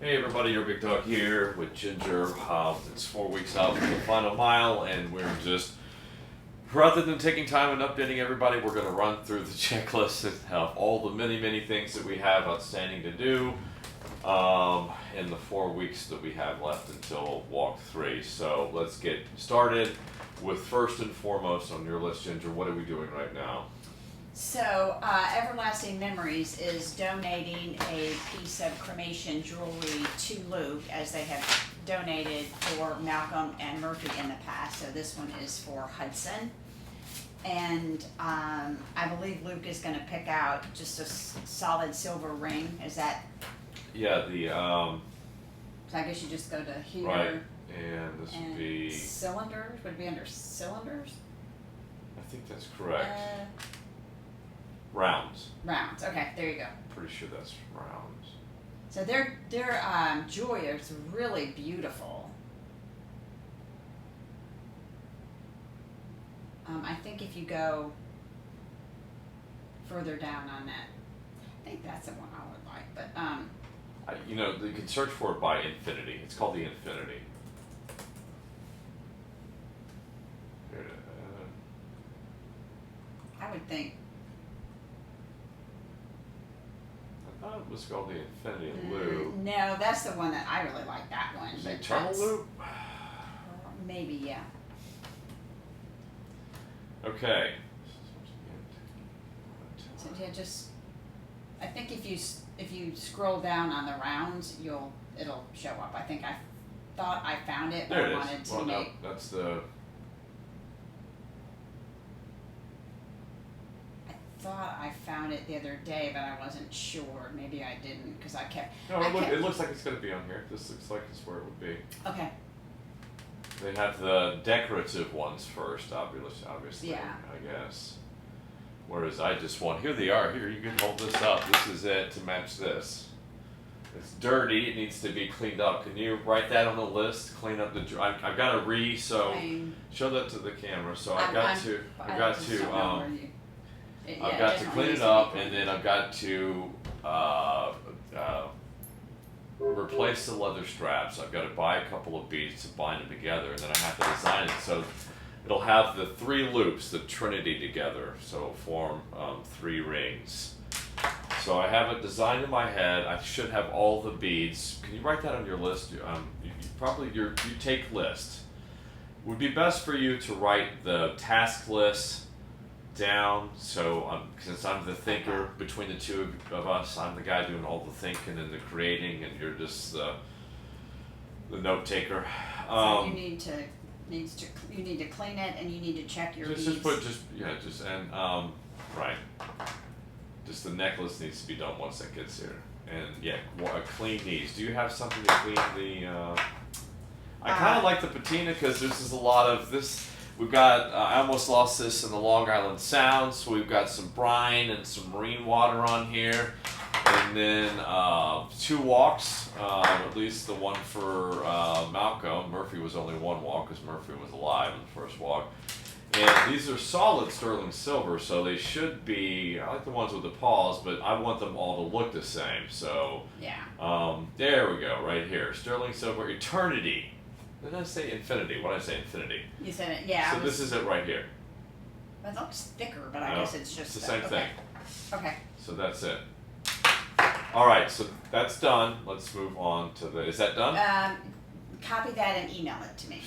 Hey everybody, your big dog here with Ginger. It's 4 weeks out from the final mile, and we're just, rather than taking time and updating everybody, we're going to run through the checklist and have all the many things that we have outstanding to do in the 4 weeks that we have left until walk 3. So let's get started with first and foremost on your list, Ginger. What are we doing right now? So, Everlasting Memories is donating a piece of cremation jewelry to Luke, as they have donated for Malcolm and Murphy in the past. So this one is for Hudson. And I believe Luke is going to pick out just a solid silver ring. Is that, Yeah, the, so I guess you just go to here. right, and this would And be, cylinders, would it be under cylinders? I think that's correct. Uh, Rounds. rounds, okay, there you go. Pretty sure that's rounds. So their jewelry is really beautiful. I think if you go further down on that, I think that's the one I would like. But You can search for it by Infinity. It's called the Infinity. Here, I would think. I thought it was called the Infinity Loop. No, that's the one that I really like. That one. Is But it Eternal that's- Loop? Maybe, yeah. Okay. So yeah, just. I think if you scroll down on the rounds, it'll show up. I think I thought I found it, but There I it wanted is. to Well, no, make. that's the. I thought I found it the other day, but I wasn't sure. Maybe I didn't because I kept. No, I it kept- looks like it's going to be on here. This looks like it's where it would be. Okay. They have the decorative ones first, obviously. Yeah. I guess. Whereas I just want. Here they are. Here, you can hold this up. This is it to match this. It's dirty. It needs to be cleaned up. Can you write that on the list? Clean up the. I've got to so show that to the camera. So I've got to. I've got to. I've got to clean it up, and then I've got to replace the leather straps. I've got to buy a couple of beads to bind them together, and then I have to design it so it'll have the 3 loops, the Trinity together, so it'll form 3 rings. So I have it designed in my head. I should have all the beads. Can you write that on your list? You take list. It would be best for you to write the task list down. So since I'm the thinker between the two of us, I'm the guy doing all the thinking and the creating, and you're just the note taker. So you need to clean it, and you need to check your beads. Right. Just the necklace needs to be done once it gets here, and clean these. Do you have something to clean the? I kind of like the patina because this is a lot of this. We've got, I almost lost this in the Long Island Sound, so we've got some brine and some marine water on here. And then 2 walks, at least the one for Malcolm. Murphy was only 1 walk because Murphy was alive in the first walk. And these are solid sterling silver, so they should be, I like the ones with the paws, but I want them all to look the same. So Yeah. there we go, right here. Sterling silver, Eternity. Did I say Infinity? What did I say? Infinity. You said it. Yeah. So this is it right here. It looks thicker, but I No, guess it's just the same thing. Okay. So that's it. All right, so that's done. Let's move on to the. Is that done? Copy that and email it to me.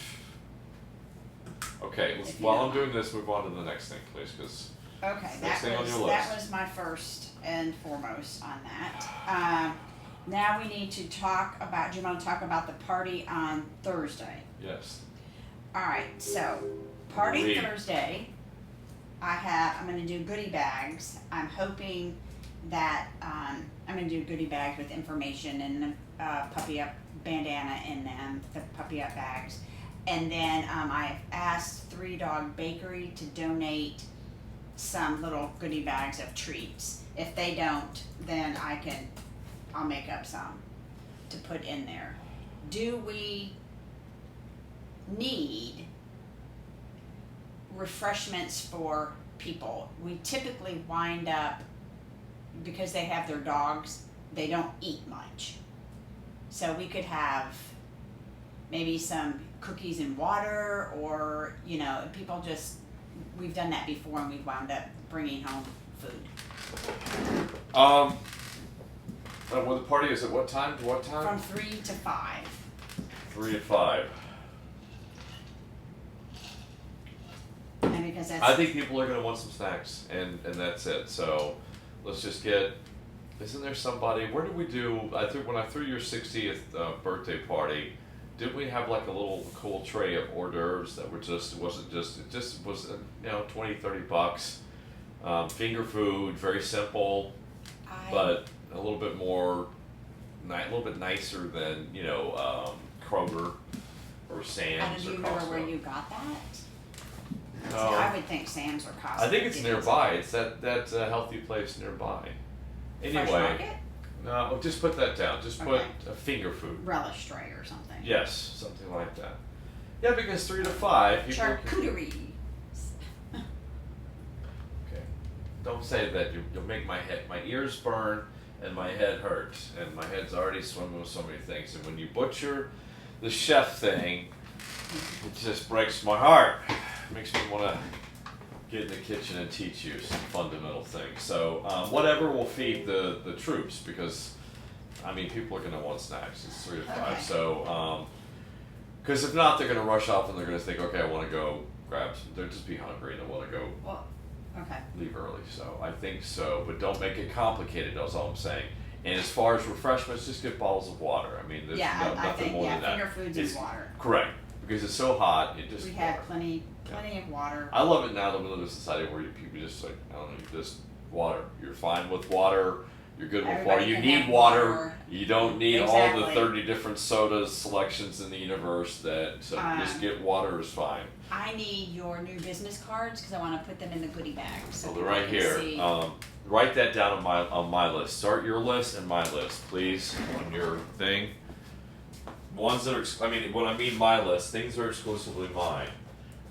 Okay. If you While don't I'm doing this, move on to the next thing, please, because. Okay, Next thing on your that list. was my first and foremost on that. Now we need to talk about. Do you want to talk about the party on Thursday? Yes. All right, so party Read. Thursday. I'm going to do goodie bags. I'm hoping that I'm going to do goodie bags with information and puppy up bandana in them, the puppy up bags. And then I've asked 3 Dog Bakery to donate some little goodie bags of treats. If they don't, then I'll make up some to put in there. Do we need refreshments for people? We typically wind up, because they have their dogs, they don't eat much. So we could have maybe some cookies and water, or, you know, people just, we've done that before and we've wound up bringing home food. Well, the party is at what time to what time? From 3 to 5. 3 to 5. And because that's, I think people are gonna want some snacks, and that's it. So let's just get. Isn't there somebody? Where did we do? When I threw your 60th birthday party, didn't we have like a little cool tray of hors d'oeuvres that were just? It just was you know, $20-$30. Finger food, very simple, but a little bit more, a little bit nicer than, you know, Kroger or Sam's do or you remember Costco. where you got that? See, No. I would think Sam's or Costco. I think it's did nearby. It's that healthy place nearby. Fresh Anyway, Market? no, just put that down. Just put Okay. a finger food. Relish tray or something. Yes, something like that. Yeah, because 3 to 5 people. Charcuterie. Okay. Don't say that. You'll make my ears burn, and my head hurts, and my head's already swimming with so many things. And when you butcher the chef thing, it just breaks my heart. It makes me want to get in the kitchen and teach you some fundamental things. So whatever will feed the troops, because I mean people are going to want snacks. It's 3 to 5. Okay. So because if not, they're going to rush off and they're going to think, okay, I want to go grab some. They'll just be hungry and they want to go Well, okay. leave early. So I think so, but don't make it complicated. That's all I'm saying. And as far as refreshments, just get bottles of water. I mean, there's Yeah, I nothing think, more yeah, than that. finger foods It's- and water. Correct, because it's so hot. It just We have water. plenty of water. I love it now that we live in a society where people just like, I don't know, just water. You're fine with water. You're good with water. Everybody You can need have water. water. You don't need all the Exactly. 30 different sodas selections in the universe. So just get water is fine. I need your new business cards because I want to put them in the goody bag. So So they're people right can here. see. Write that down on my list. Start your list and my list, please, on your thing. Ones that are, when I mean my list, things that are exclusively mine.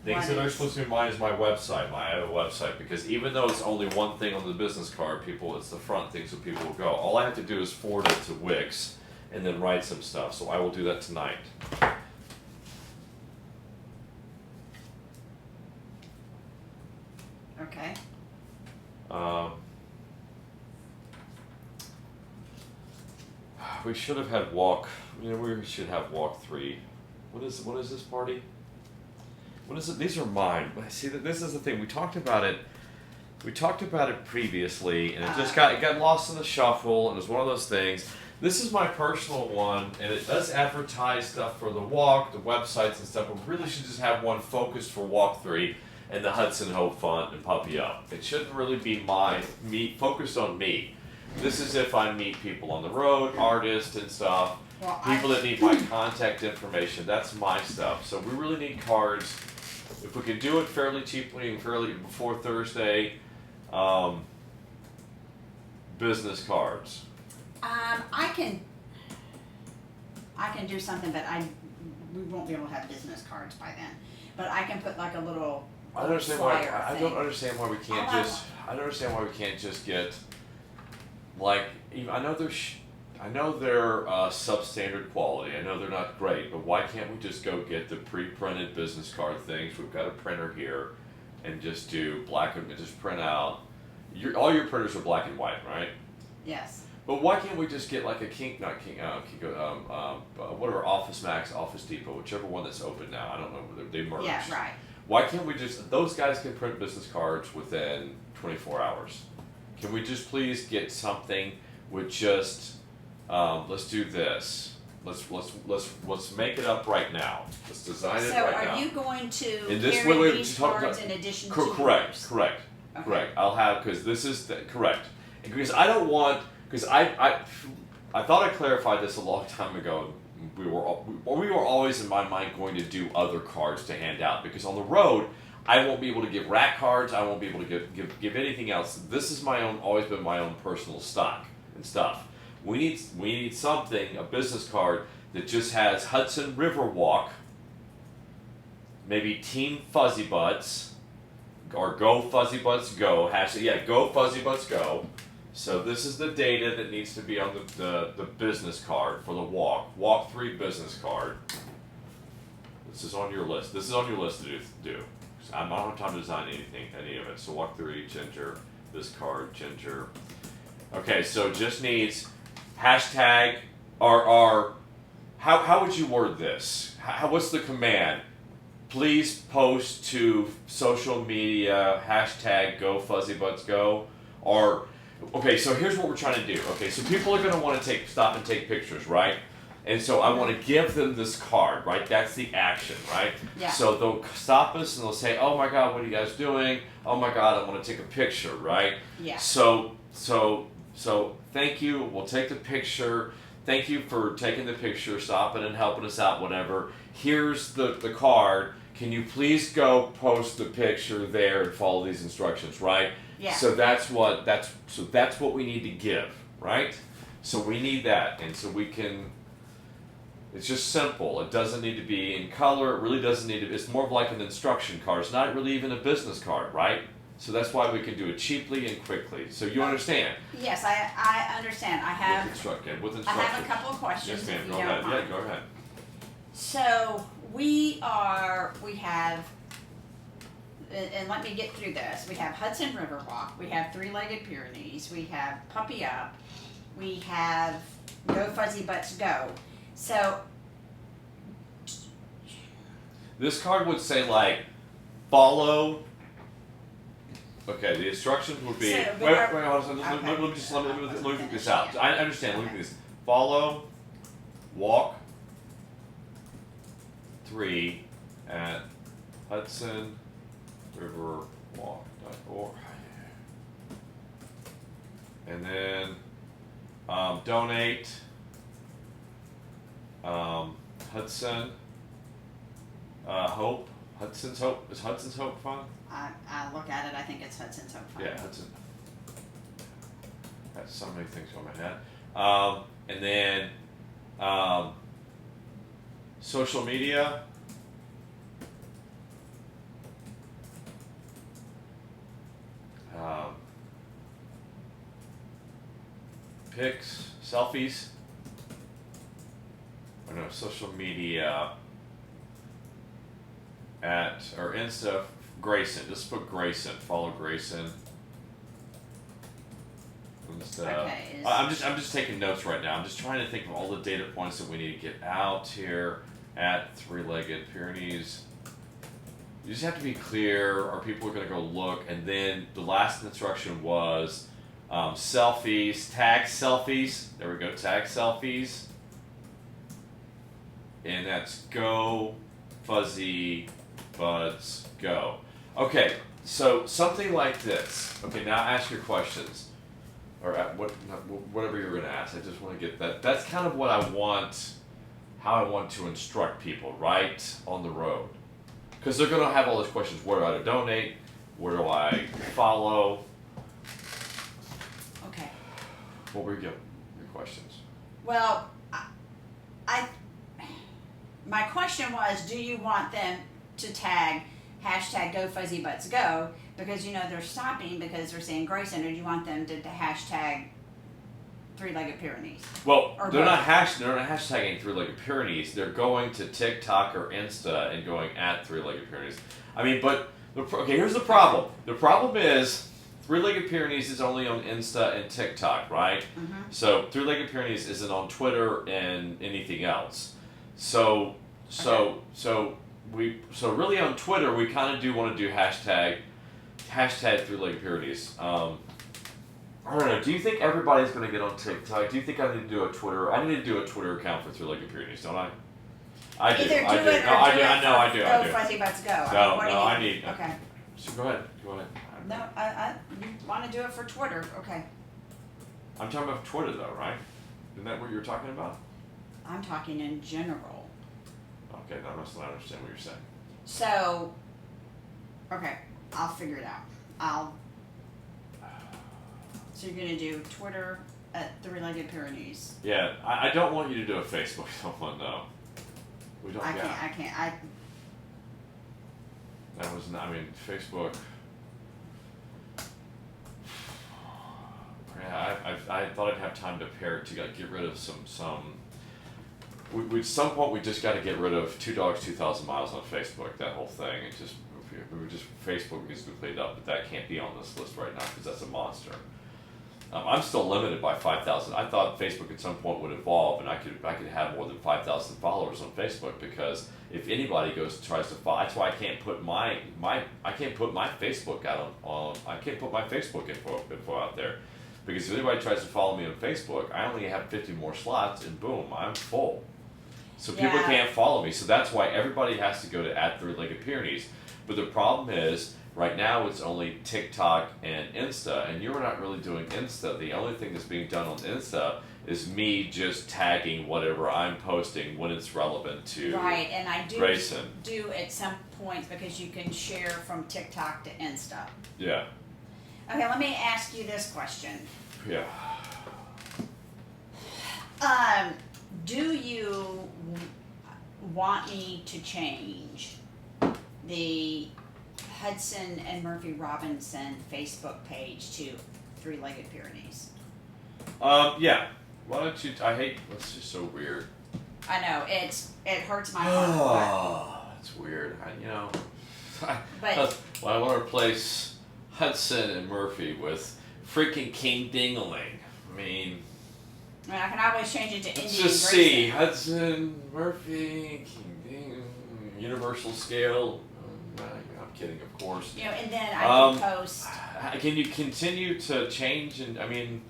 Things One that are is- exclusively mine is my website. I have a website because even though it's only one thing on the business card, it's the front thing so people will go. All I have to do is forward it to Wix and then write some stuff. So I will do that tonight. Okay. We should have had we should have walk 3. What is this party? What is it? These are mine. See, this is the thing. We talked about it. We talked about it previously, and it got lost in the shuffle, and it was one of those things. This is my personal one, and it does advertise stuff for the walk, the websites and stuff, but we really should just have one focused for walk 3 and the Hudson Hope Fund and Puppy Up. It shouldn't really be focused on me. This is if I meet people on the road, artists and stuff, Well, people that need my contact information. That's my stuff. So we really need cards. If we can do it fairly cheaply and fairly before Thursday, business cards. I can do something, but we won't be able to have business cards by then. But I can put like a little I don't understand why. flyer I thing. don't understand why we can't I'll just. I don't understand why we can't just get. Like, I know they're substandard quality. I know they're not great, but why can't we just go get the pre-printed business card things? We've got a printer here, and just do just print out. All your printers are black and white, right? Yes. But why can't we just get like whatever, Office Max, Office Depot, whichever one that's open now. I don't know whether they merged. Yeah. Right. Why can't we those guys can print business cards within 24 hours. Can we just please get something with just, let's do this. Let's make it up right now. Let's design it So right now. are you going to In this carry way, these talk cards about- in addition to Correct. yours? Correct. Okay. Correct. I'll have, because this is correct. And because I don't want, because I thought I clarified this a long time ago. We were always in my mind going to do other cards to hand out, because on the road I won't be able to give rack cards. I won't be able to give anything else. This is always been my own personal stock and stuff. We need something, a business card that just has Hudson River Walk, maybe Team Fuzzy Butts, or Go Fuzzy Butts Go. Go Fuzzy Butts Go. So this is the data that needs to be on the business card for the walk 3 business card. This is on your list. This is on your list to do. I don't have time to design any of it. So walk 3, Ginger, this card, Ginger. Okay, so just needs hashtag or how would you word this? What's the command? Please post to social media hashtag go fuzzy butts go. Or okay, so here's what we're trying to do. Okay, so people are gonna want to stop and take pictures, right? And so I want to give them this card, right? That's the action, right? Yeah. So they'll stop us and they'll say, "Oh my God, what are you guys doing? Oh my God, I want to take a picture," right? Yeah. So thank you. We'll take the picture. Thank you for taking the picture, stopping and helping us out, whatever. Here's the card. Can you please go post the picture there and follow these instructions, right? Yeah. So that's what we need to give, right? So we need that, and so we can. It's just simple. It doesn't need to be in color. It really doesn't need to. It's more of like an instruction card. It's not really even a business card, right? So that's why we can do it cheaply and quickly. So you understand? Yes, I understand. I have With I instructions. have a couple of questions Yes, ma'am. if you Go don't ahead. mind. Yeah, go ahead. So we have, and let me get through this. We have Hudson River Walk. We have Three-Legged Pyrenees. We have Puppy Up. We have Go Fuzzy Butts Go. So This card would say like, follow. Okay, the instructions would be. So, wait, but hold on. Let me okay. just let me Finish, figure this out. yeah. I understand. Let me Okay. figure this. Follow, walk 3 at Hudson River Walk.org. And then donate Hudson Hope. Hudson's Hope. Is Hudson's Hope Fund? I look at it. I think it's Hudson's Hope Fund. Yeah, Hudson. That's so many things going in my head. And then social media. Pics, selfies. Or no, social media at or Insta Grayson. Just put Grayson. Follow Grayson. Okay, I'm just taking notes right now. I'm just trying to think of all the data points that we need to get out here at Three-Legged Pyrenees. You just have to be clear, or people are going to go look. And then the last instruction was selfies, tag selfies. There we go, tag selfies. And that's go Fuzzy Buds Go. Okay, so something like this. Okay, now ask your questions. Or whatever you're going to ask. I just want to get that. That's kind of what I want, how I want to instruct people, right, on the road. Because they're going to have all these questions. Where do I donate? Where do I follow? Okay. What were your questions? Well, my question was, do you want them to tag hashtag Go Fuzzy Butts Go? Because they're stopping because they're saying Grayson, or do you want them to hashtag Three-Legged Pyrenees? Well, Or they're not both. they're not hashtagging Three-Legged Pyrenees. They're going to TikTok or Insta and going at Three-Legged Pyrenees. I mean, but okay, here's the problem. The problem is Three-Legged Pyrenees is only on Insta and TikTok, right? Mm-hmm. So Three-Legged Pyrenees isn't on Twitter and anything else. So really on Twitter we kind of do want to do hashtag Three-Legged Pyrenees. I don't know. Do you think everybody's going to get on TikTok? Do you think I need to do a Twitter? I need to do a Twitter account for Three-Legged Pyrenees, don't I? I do. Either do I do. it or No, I do do. it I know. I do. Go I do. Fuzzy Butts Go. No, what do no, you- I need. Okay. So go ahead. Go ahead. No, you want to do it for Twitter? Okay. I'm talking about Twitter though, right? Isn't that what you were talking about? I'm talking in general. Okay, I must not understand what you're saying. So, okay, I'll figure it out. So you're gonna do Twitter at Three-Legged Pyrenees. Yeah, I don't want you to do a Facebook one though. We don't. I yeah. can't. That was not. I mean, Facebook. I thought I'd have time to get rid of some. At some point we just got to get rid of 2 dogs 2,000 miles on Facebook. That whole thing. Facebook needs to be cleaned up, but that can't be on this list right now because that's a monster. I'm still limited by 5,000. I thought Facebook at some point would evolve, and I could have more than 5,000 followers on Facebook, because if anybody tries to follow, that's why I can't put my Facebook out on I can't put my Facebook info out there, because if anybody tries to follow me on Facebook, I only have 50 more slots, and boom, I'm full. So people can't follow me. So that's why everybody has to go to @3legged But the problem is, right now it's only TikTok and Insta, and you're not really doing Insta. The only thing that's being done on Insta is me just tagging whatever I'm posting when it's relevant to Right, and I Grayson. do at some points, because you can share from TikTok to Insta. Yeah. Okay, let me ask you this question. Yeah. Do you want me to change the Hudson and Murphy Robinson Facebook page to Three-Legged Pyrenees? Yeah. Why don't you? That's just so weird. I know, it hurts my heart. Oh, that's weird. But I want to replace Hudson and Murphy with freaking King Dingaling. I mean, I can always change it to Indian let's just Grayson. see. Hudson, Murphy, King Dingaling, Universal Scale. I'm kidding, of course. And then I can post. Can you continue to change? And I mean,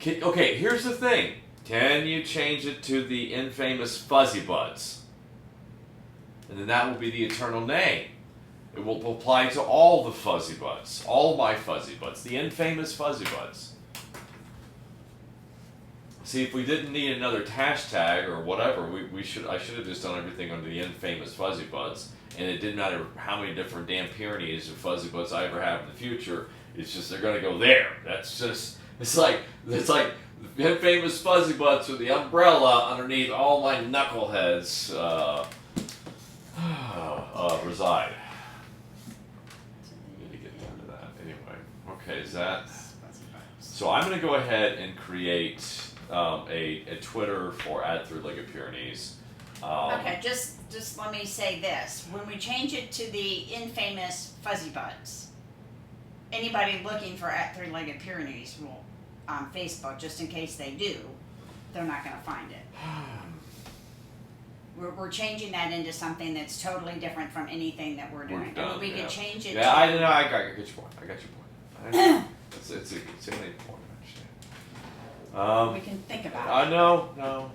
okay, here's the thing. Can you change it to the infamous Fuzzy Buds? And then that will be the eternal name. It will apply to all the Fuzzy Buds, all my Fuzzy Buds, the infamous Fuzzy Buds. See, if we didn't need another hashtag or whatever, I should have just done everything under the infamous Fuzzy Buds, and it didn't matter how many different damn Pyrenees or Fuzzy Buds I ever have in the future. It's just they're gonna go there. It's like the infamous Fuzzy Buds with the umbrella underneath all my knuckleheads reside. Need to get down to that anyway. Okay, is that? So I'm gonna go ahead and create a Twitter for @3legged Pyrenees. Okay, just let me say this. When we change it to the infamous Fuzzy Buds, anybody looking for @3legged Pyrenees will, on Facebook, just in case they do, they're not going to find it. We're changing that into something that's totally different from anything that we're doing. Done, we could change it to... Yeah, I got your point. It's a good point, actually. we can think about it. No.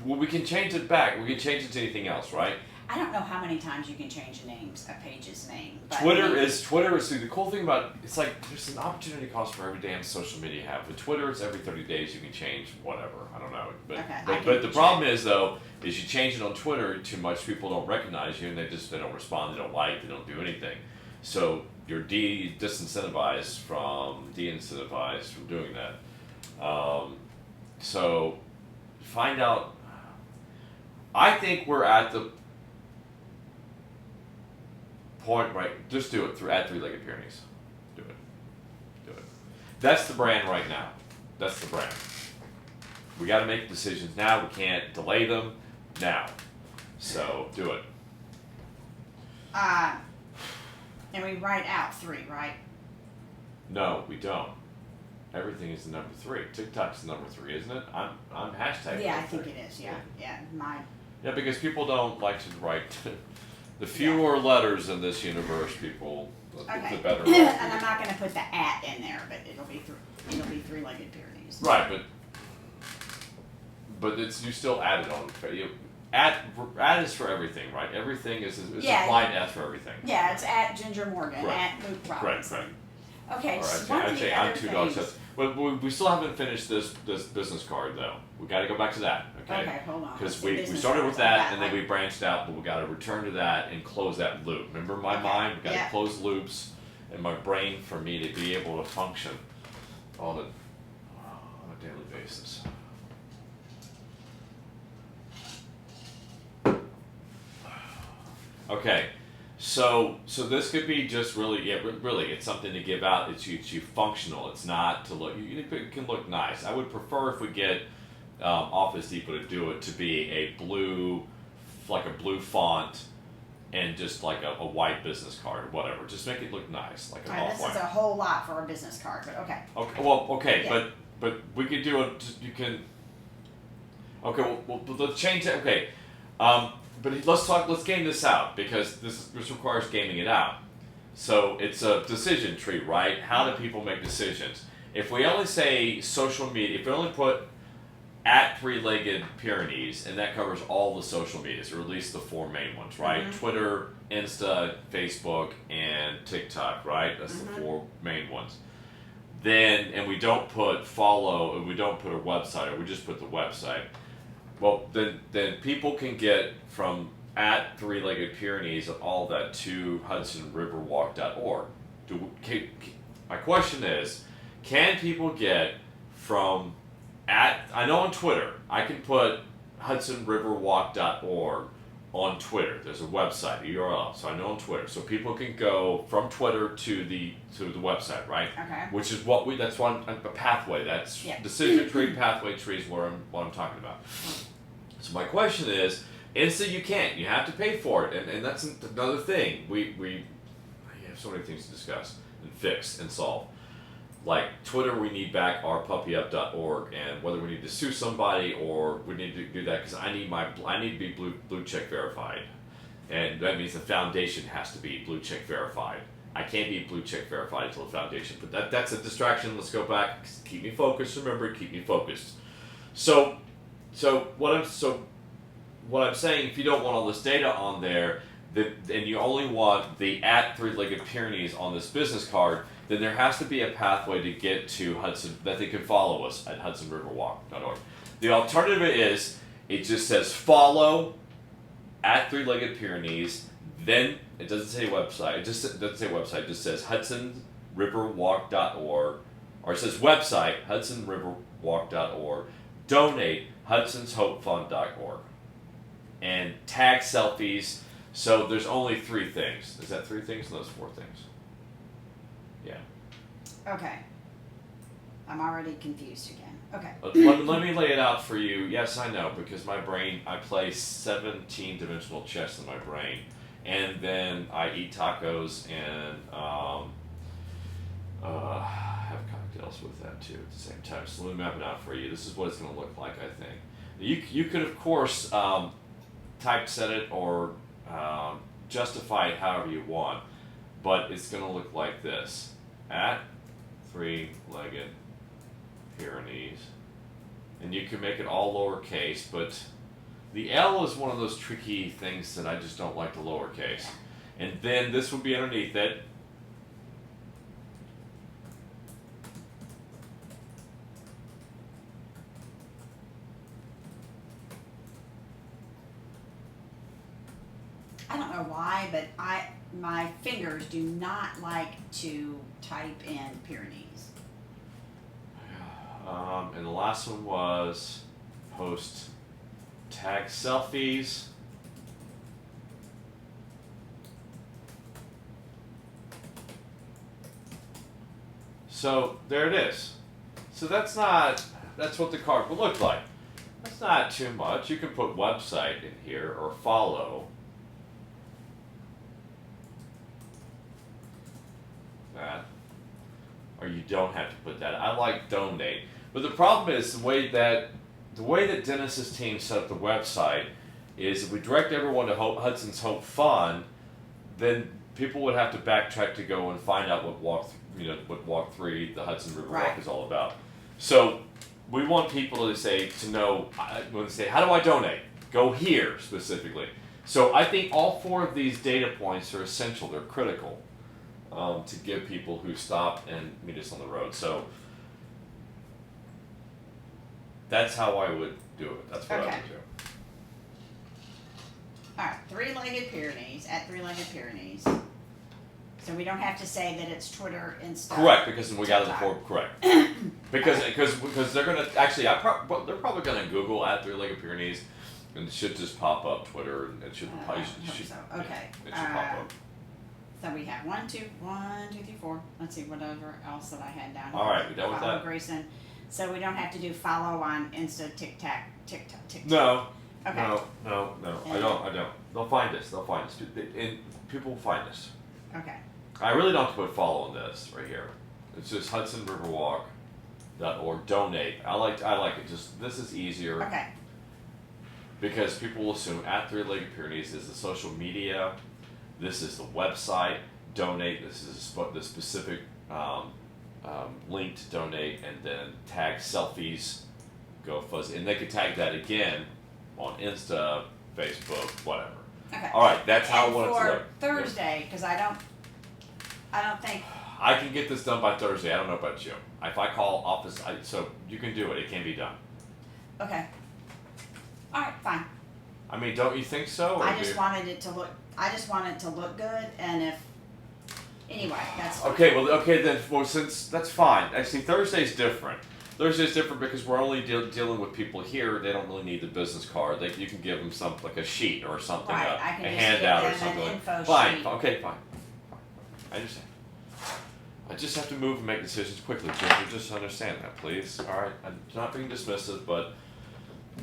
We can change it back. We can change it to anything else, right? I don't know how many times you can change a page's name. But Twitter is the cool thing about it's like there's an opportunity cost for every damn social media you have. With Twitter, it's every 30 days you can change whatever. I don't know, but the problem is though is you change it on Twitter too much, people don't recognize you and they don't respond, they don't like, they don't do anything. So you're de-incentivized from doing that. So find out. I think we're at the point, right? Just do it through @3legged Pyrenees. Do it. That's the brand right now. That's the brand. We got to make decisions now. We can't delay them now. So do it. And we write out 3, right? No, we don't. Everything is the number 3. TikTok's the number 3, isn't it? I'm hashtag. Yeah, I think it is. Yeah. Yeah, because people don't like to write. The fewer letters in this universe, people, the better. And I'm not going to put the @ in there, but it'll be 3-legged Pyrenees. Right, but you still add it on. Add is for everything, right? Everything is applied as for everything. Yeah, it's @Ginger Morgan, @Luke Robinson. Right. Okay, All so right, one of the I'm other 2 dogs. things... We still haven't finished this business card though. We got to go back to that. Okay, hold on. Because we started with that and then we branched out, but we got to return to that and close that loop. Remember my mind? We got to close loops in my brain for me to be able to function on a daily basis. Okay, So this could be just really, yeah, really, it's something to give out. It's you functional. It's not to look. It can look nice. I would prefer if we get Office Depot to do it to be a blue, like a blue font, and just like a white business card or whatever. Just make it look nice, like an Alright, this off-white. is a whole lot for a business card, but okay. Okay, well, okay, Yeah. but we could do it. You can. Okay, well, let's change that. Okay, but let's game this out because this requires gaming it out. So it's a decision tree, right? How do people make decisions? If we only say social media, if we only put at Three-Legged Pyrenees, and that covers all the social medias, or at least the four main ones, right? Mhm. Twitter, Insta, Facebook, and TikTok, right? That's the four main ones. Then, and we don't put follow, and we don't put a website, or we just put the website. Well, then people can get from at Three-Legged Pyrenees and all that to HudsonRiverWalk.org. My question is, can people get from I know on Twitter, I can put HudsonRiverWalk.org on Twitter. There's a website, a URL, so I know on Twitter. So people can go from Twitter to the website, right? Okay. Which is that's one a pathway. That's Yeah. decision tree, pathway tree is what I'm talking about. So my question is, Insta you can't. You have to pay for it, and that's another thing. We have so many things to discuss and fix and solve. Like Twitter, we need back our puppyup.org, and whether we need to sue somebody or we need to do that because I need to be blue check verified, and that means the foundation has to be blue check verified. I can't be blue check verified until the foundation, but that's a distraction. Let's go back. Keep me focused. Remember, keep me focused. So what I'm saying, if you don't want all this data on there, and you only want the at Three-Legged Pyrenees on this business card, then there has to be a pathway to get to Hudson that they can follow us at HudsonRiverWalk.org. The alternative is it just says follow at Three-Legged Pyrenees. Then it doesn't say website. It just doesn't say website. It just says HudsonRiverWalk.org, or it says website HudsonRiverWalk.org. Donate Hudson'sHopeFund.org, and tag selfies. So there's only 3 things. Is that 3 things? No, those 4 things. Yeah. Okay. I'm already confused again. Okay. Let me lay it out for you. Yes, I know, because my brain, I play 17-dimensional chess in my brain. And then I eat tacos and have cocktails with that too at the same time. So let me map it out for you. This is what it's going to look like, I think. You could, of course, typeset it or justify it however you want, but it's going to look like this. At Three-Legged Pyrenees. And you can make it all lowercase, but the L is one of those tricky things that I just don't like the lowercase. And then this would be underneath it. I don't know why, but my fingers do not like to type in Pyrenees. And the last one was post tag selfies. So there it is. So that's what the card will look like. That's not too much. You can put website in here or follow. That. Or you don't have to put that. I like donate. But the problem is the way that Dennis's team set up the website is if we direct everyone to Hudson's Hope Fund, then people would have to backtrack to go and find out what Walk 3, the Hudson River Walk, Right. is all about. So we want people to know when they say, how do I donate? Go here specifically. So I think all 4 of these data points are essential. They're critical to give people who stop and meet us on the road. So that's how I would do it. That's what I Okay. would do. Alright, Three-Legged Pyrenees, at Three-Legged Pyrenees. So we don't have to say that it's Twitter and stuff. Correct, because we got it TikTok. before. Correct. because they're gonna actually. They're probably gonna Google at Three-Legged Pyrenees, and it should just pop up Twitter, and it should. I hope so. Okay. It should pop up. So we have one, two, three, four. Let's see, whatever else that I had down. All right, we done with Follow that? Grayson. So we don't have to do follow on Insta, TikTok. No. Okay. No. I don't. They'll find us. And people will find us. Okay. I really don't have to put follow on this right here. It's just HudsonRiverWalk.org. Donate. I like it. Just this is easier. Okay. Because people will assume at Three-Legged Pyrenees is the social media. This is the website. Donate. This is the specific link to donate, and then tag selfies. Go fuzzy, and they could tag that again on Insta, Facebook, whatever. Okay. All right, that's how I And want it to for look. Thursday, because I don't think. I can get this done by Thursday. I don't know about you. If I call office, so you can do it. It can be done. Okay. All right, fine. I mean, don't you think so? Or I do just you- wanted it to look. I just want it to look good, and if. Anyway, that's fine. Okay, then. Well, since that's fine. Actually, Thursday's different. Thursday's different because we're only dealing with people here. They don't really need the business card. You can give them something like a sheet or something, Right, a I can just handout give or them something. an info Fine. sheet. Okay, fine. I understand. I just have to move and make decisions quickly, Ginger. Just understand that, please. All right. I'm not being dismissive, but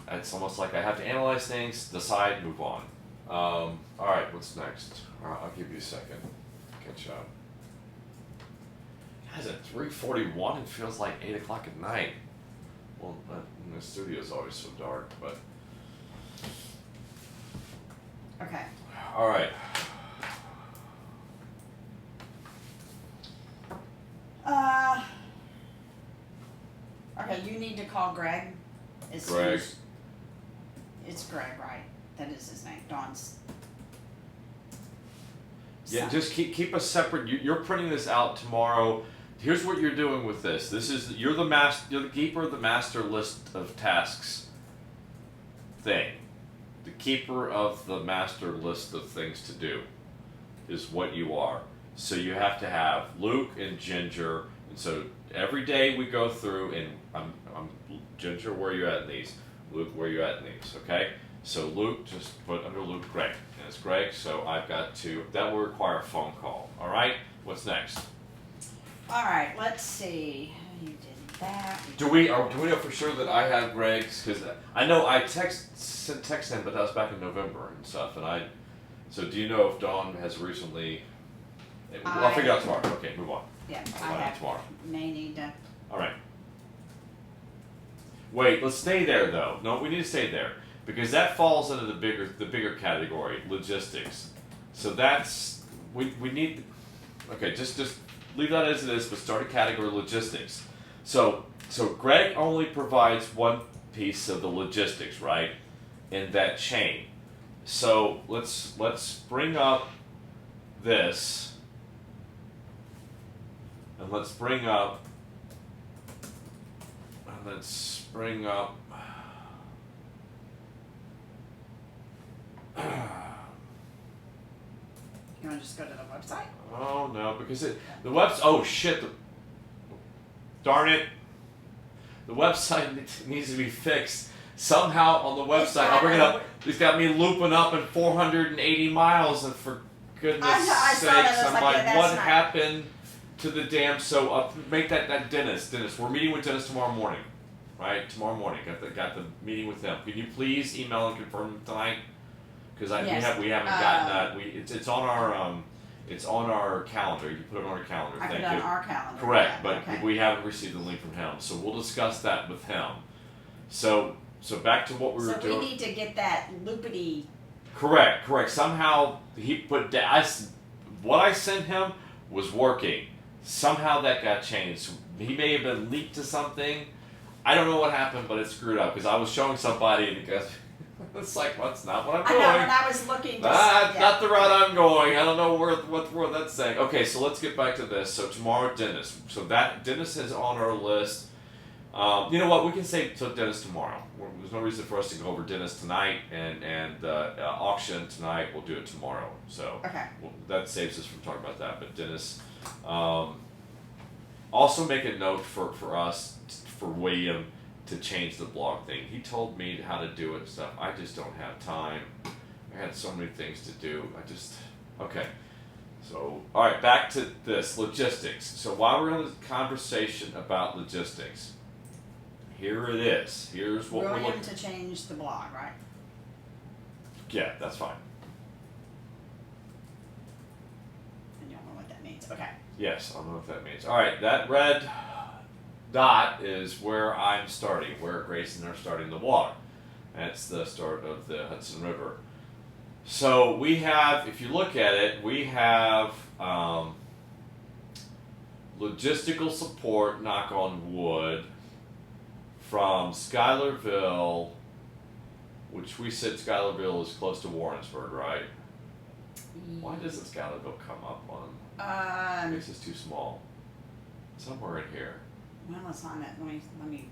it's almost like I have to analyze things, decide, move on. All right. What's next? All right, I'll give you a second. Catch up. Guys, at 3:41, it feels like 8 o'clock at night. Well, the studio is always so dark, but Okay. all right. Okay, you need to call Greg. As soon Greg. as- It's Greg, right? That is his name. Dawn's. Yeah, son. just keep a separate. You're printing this out tomorrow. Here's what you're doing with this. You're the keeper of the master list of tasks thing. The keeper of the master list of things to do is what you are. So you have to have Luke and Ginger, and so every day we go through, and I'm Ginger, where are you at in these? Luke, where are you at in these? Okay. So Luke, just put under Luke Greg, and it's Greg. So I've got to. That will require a phone call. All right. What's next? All right. Let's see. You did that. Do we know for sure that I have Greg's? Because I know I sent text him, but that was back in November and stuff. And so do you know if Dawn has recently? I'll figure it out tomorrow. Okay, move on. Yeah, I'll I find out have. tomorrow. May need to. All right. Wait, let's stay there though. No, we need to stay there because that falls into the bigger category, logistics. So that's we need. Okay, just leave that as it is, but start a category logistics. So Greg only provides one piece of the logistics, right, in that chain. So let's bring up this, and let's bring up. You want to just go to the website? Oh no, because the website. Oh shit! Darn it! The website needs to be fixed somehow on the website. I'll bring it up. It's got me looping up in 480 miles, and for goodness I saw that. sakes, I was I'm like, like, yeah, that's what not- happened to the damn? So make that Dennis. Dennis, we're meeting with Dennis tomorrow morning, right? Tomorrow morning, got the meeting with them. Can you please email and confirm tonight? Because Yes. we haven't gotten that. It's on our it's on our calendar. You put it on our calendar. I put Thank it on you. our calendar. Correct, yeah, but okay. we haven't received the link from him, so we'll discuss that with him. So back to what we were So doing. we need to get that loopity. Correct. Somehow he put what I sent him was working. Somehow that got changed. He may have been leaked to something. I don't know what happened, but it screwed up because I was showing somebody and he goes, "It's like that's not what I'm I doing." know, and I was looking. That's not the route I'm going. I don't know what that's saying. Okay, so let's get back to this. So tomorrow, Dennis. So that Dennis is on our list. You know what? We can say to Dennis tomorrow. There's no reason for us to go over Dennis tonight and auction tonight. We'll do it tomorrow. So Okay. that saves us from talking about that. But Dennis, also make a note for us for William to change the blog thing. He told me how to do it and stuff. I just don't have time. I had so many things to do. Okay. So, all right, back to this logistics. So while we're on the conversation about logistics, here it is. Here's what we're William looking. to change the blog, right? Yeah, that's fine. And you don't know what that means. Okay. Yes, I don't know what that means. All right, that red dot is where I'm starting, where Grace and I are starting the water. That's the start of the Hudson River. So we have, if you look at it, we have logistical support, knock on wood, from Schuylerville, which we said Schuylerville is close to Warrensburg, right? Why doesn't Schuylerville come up on? I guess it's too small. Somewhere in here. Well, it's on that. Let me.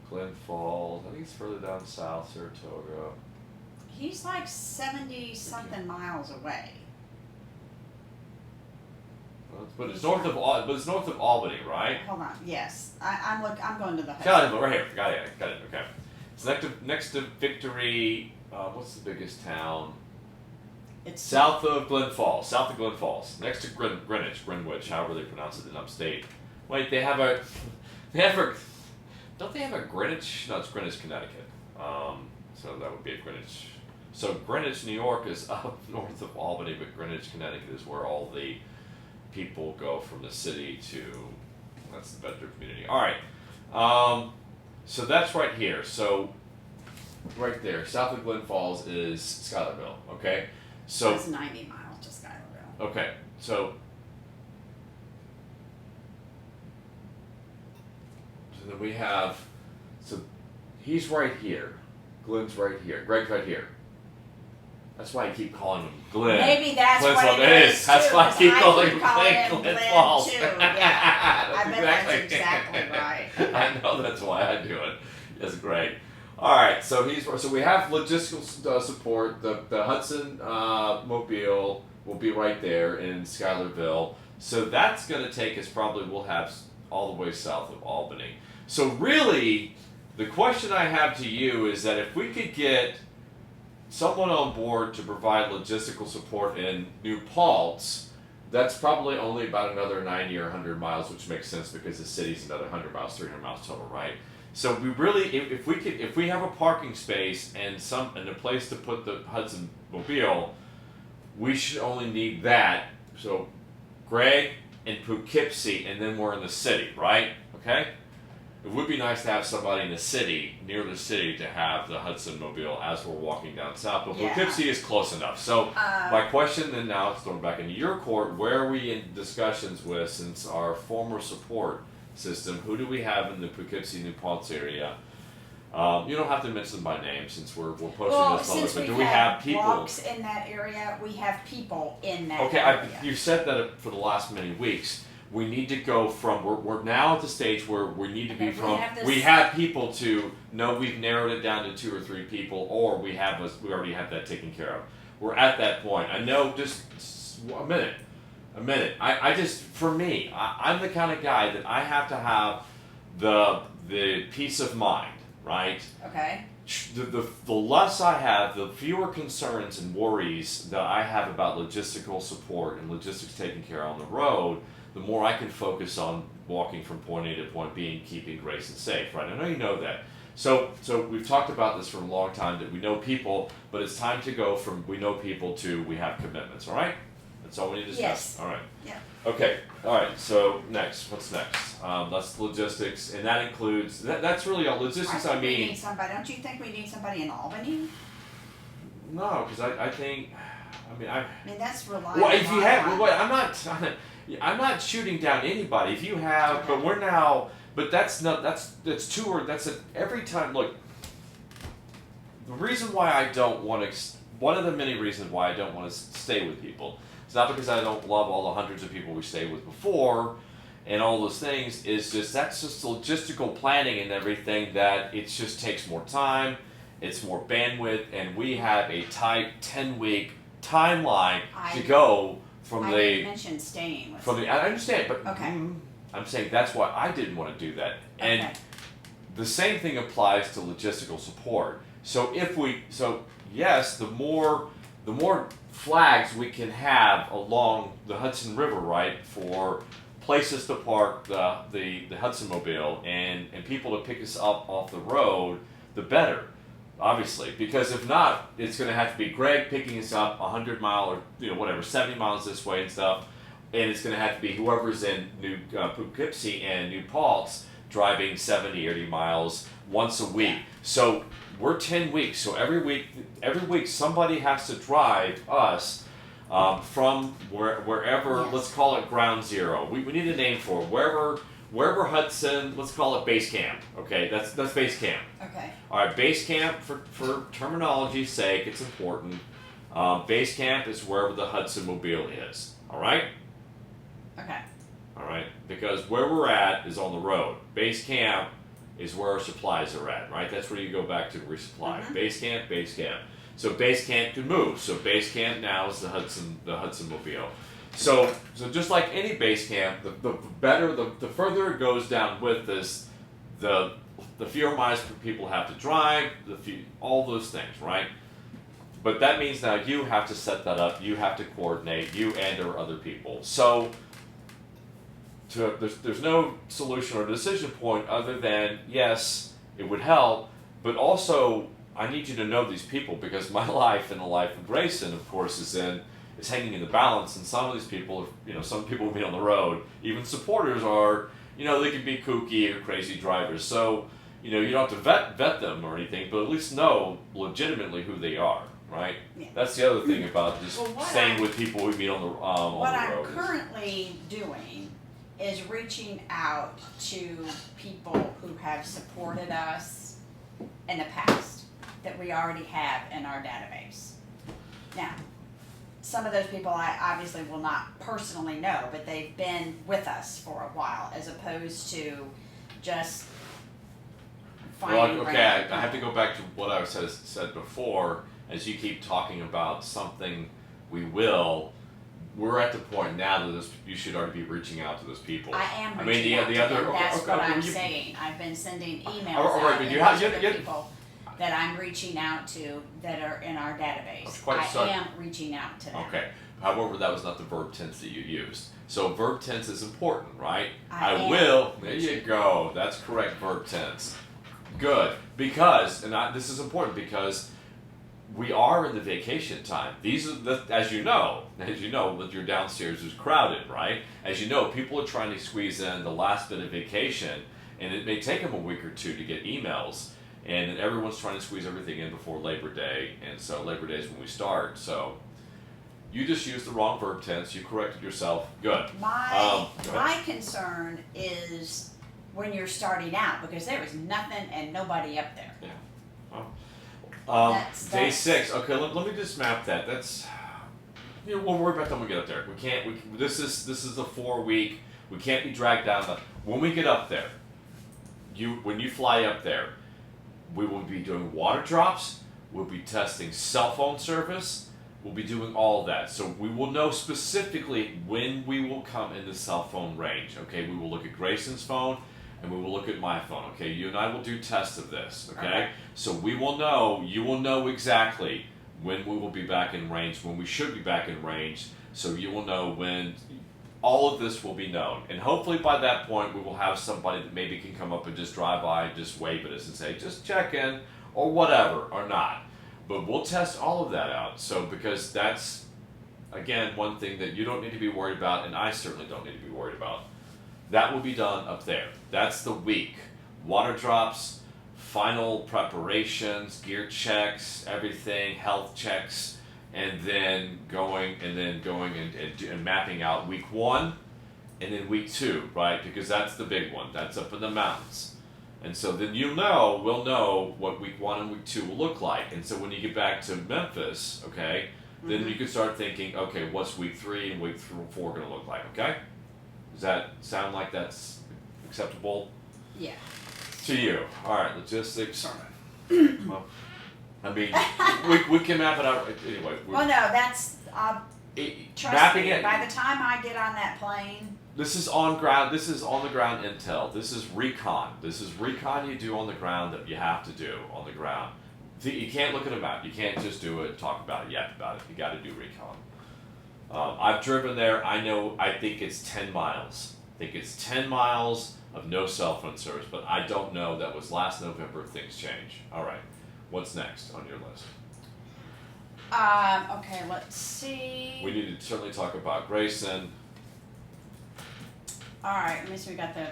Glen Falls. I think it's further down south, Saratoga. He's like 70 something miles away. But it's north of Albany, right? Hold on. Yes, I'm going to the. Schuylerville, right here. Got it. Okay. It's next to Victory. What's the biggest town? It's South of Glen Falls. Next to Greenwich, however they pronounce it in upstate. Wait, they have a. Don't they have a Greenwich? No, it's Greenwich, Connecticut. So that would be a Greenwich. So Greenwich, New York is up north of Albany, but Greenwich, Connecticut is where all the people go from the city to. That's the Bedford community. All right. So that's right here. So right there, south of Glen Falls is Schuylerville. Okay. So it's 90 miles to Schuylerville. okay. So then we have. So he's right here. Glenn's right here. Greg's right here. That's why I keep calling him Glenn. Maybe that's Glenn's what Falls. it is. That's too, why I keep calling him him Glen Falls. Too. Yeah, I bet that's Exactly. exactly right. I know that's why I do it. That's great. All right, so we have logistical support. The Hudson Mobile will be right there in Schuylerville. So that's going to take us we'll have all the way south of Albany. So really, the question I have to you is that if we could get someone on board to provide logistical support in New Paltz, that's probably only about another 90 or 100 miles, which makes sense because the city's another 100 miles, 300 miles total, right? So we really, if we have a parking space and a place to put the Hudson Mobile, we should only need that. So Greg and Poughkeepsie, and then we're in the city, right? Okay. It would be nice to have somebody in the city, near the city, to have the Hudson Mobile as we're walking down south. But Yeah. Poughkeepsie is close enough. So my question then now, it's thrown back into your court, where are we in discussions with, since our former support system, who do we have in the Poughkeepsie, New Paltz area? You don't have to mention them by name since we're posting Well, this public, since but do we've we had have people? walks in that area, we have people in that Okay, area. you've said that for the last many weeks. We need to go from, we're now at the stage where we need to be Okay, from, have this- we have people to, no, we've narrowed it down to 2 or 3 people, or we already have that taken care of. We're at that point. I know, just a minute. I just, for me, I'm the kind of guy that I have to have the peace of mind, right? Okay. The less I have, the fewer concerns and worries that I have about logistical support and logistics taken care of on the road, the more I can focus on walking from point A to point B and keeping Grayson safe, right? I know you know that. So we've talked about this for a long time, that we know people, but it's time to go from we know people to we have commitments, all right? That's all we need to discuss. Yes. All right. Yeah. Okay. All right. So next, what's next? That's logistics, and that includes that's really all logistics. We need somebody. Don't you think we need somebody in Albany? No, because I think, I mean, that's reliable. well, if you have, well, I'm not shooting down anybody. If you have, Okay. but we're now, but that's two or that's every time. Look, the reason why I don't want to, one of the many reasons why I don't want to stay with people, it's not because I don't love all the hundreds of people we stayed with before, and all those things. Is just that's just logistical planning and everything. That it just takes more time, it's more bandwidth, and we have a tight 10-week timeline to go. I didn't mention staying with I understand, but Okay. I'm saying that's why I didn't want to do that. And Okay. the same thing applies to logistical support. So yes, the more the more flags we can have along the Hudson River, right, for places to park the Hudson Mobile and people to pick us up off the road, the better, obviously. Because if not, it's going to have to be Greg picking us up 100 mile or whatever 70 miles this way and stuff, and it's going to have to be whoever's in New Poughkeepsie and New Paltz driving 70, 80 miles once a week. So we're 10 weeks. So every week somebody has to drive us from wherever, Yes. let's call it ground zero. We need a name for it. Wherever Hudson, let's call it base camp. Okay, that's base camp. Okay. All right, base camp, for terminology's sake, it's important. Base camp is wherever the Hudson Mobile is. All right? Okay. All right? Because where we're at is on the road. Base camp is where our supplies are at, right? That's where you go back to resupply. Mhm. Base camp, base camp. So base camp can move. So base camp now is the Hudson Mobile. So just like any base camp, the better, the further it goes down with this, the fewer miles people have to drive, all those things, right? But that means now you have to set that up, you have to coordinate, you and or other people. So there's no solution or decision point other than, yes, it would help, but also I need you to know these people, because my life and the life of Grayson, of course, is hanging in the balance, and some of these people, some people will be on the road, even supporters are, they can be kooky or crazy drivers, so, you don't have to vet them or anything, but at least know legitimately who they are, right? Yeah. That's the other thing about just Well, staying with people we meet on the What I'm road. currently doing is reaching out to people who have supported us in the past that we already have in our database. Now, some of those people I obviously will not personally know, but they've been with us for a while, as opposed to just finding. Well, okay, I have to go back to what I said before. As you keep talking about something we're at the point now that you should already be reaching out to those people. I am I mean, reaching out to them. That's okay, what I'm you- saying. I've been sending emails all right, out, but and you those have- are you- the people that I'm reaching out to that are in our database. Quite I sorry. am reaching out to them. Okay. However, that was not the verb tense that you used. So verb tense is important, right? I am will. There you reaching. go. That's correct verb tense. Good. Because, this is important because we are in the vacation time. These are as you know, that your downstairs is crowded, right? As you know, people are trying to squeeze in the last bit of vacation, and it may take them a week or two to get emails. And then everyone's trying to squeeze everything in before Labor Day, and so Labor Day is when we start. So you just used the wrong verb tense. You corrected yourself. Good. My go ahead. my concern is when you're starting out, because there is nothing and nobody up there. Day 6. Okay, let me just map that. That's we'll worry about that when we get up there. We can't. This is a 4-week. We can't be dragged down. When we get up there, when you fly up there, we will be doing water drops. We'll be testing cell phone service. We'll be doing all of that. So we will know specifically when we will come in the cell phone range. Okay, we will look at Grayson's phone and we will look at my phone. Okay, you and I will do tests of this. Okay, so we will know. You will know exactly when we will be back in range, when we should be back in range. So you will know when. All of this will be known, and hopefully by that point we will have somebody that maybe can come up and just drive by, just wave at us and say, just check in, or whatever, or not. But we'll test all of that out. So because that's, again, one thing that you don't need to be worried about, and I certainly don't need to be worried about. That will be done up there. That's the week. Water drops, final preparations, gear checks, everything, health checks. And then going and mapping out week 1 and then week 2, right? Because that's the big one. That's up in the mountains. And so then we'll know what week 1 and week 2 will look like. And so when you get back to Memphis, okay, then you can start thinking, okay, what's week 3 and week 4 going to look like, okay? Does that sound like that's acceptable Yeah. to you? All right, logistics. Well, I mean, we can map it out anyway. Well, no, that's trust Mapping me. it. By the time I get on that plane, This is on ground. This is on the ground intel. This is recon. This is recon you do on the ground that you have to do on the ground. You can't look at a map. You can't just do it, talk about it, yap about it. You got to do recon. I've driven there. I know. I think it's 10 miles. I think it's 10 miles of no cell phone service. But I don't know. That was last November. Things change. All right. What's next on your list? Okay, let's see. We need to certainly talk about Grayson. Alright, let me see, we got the,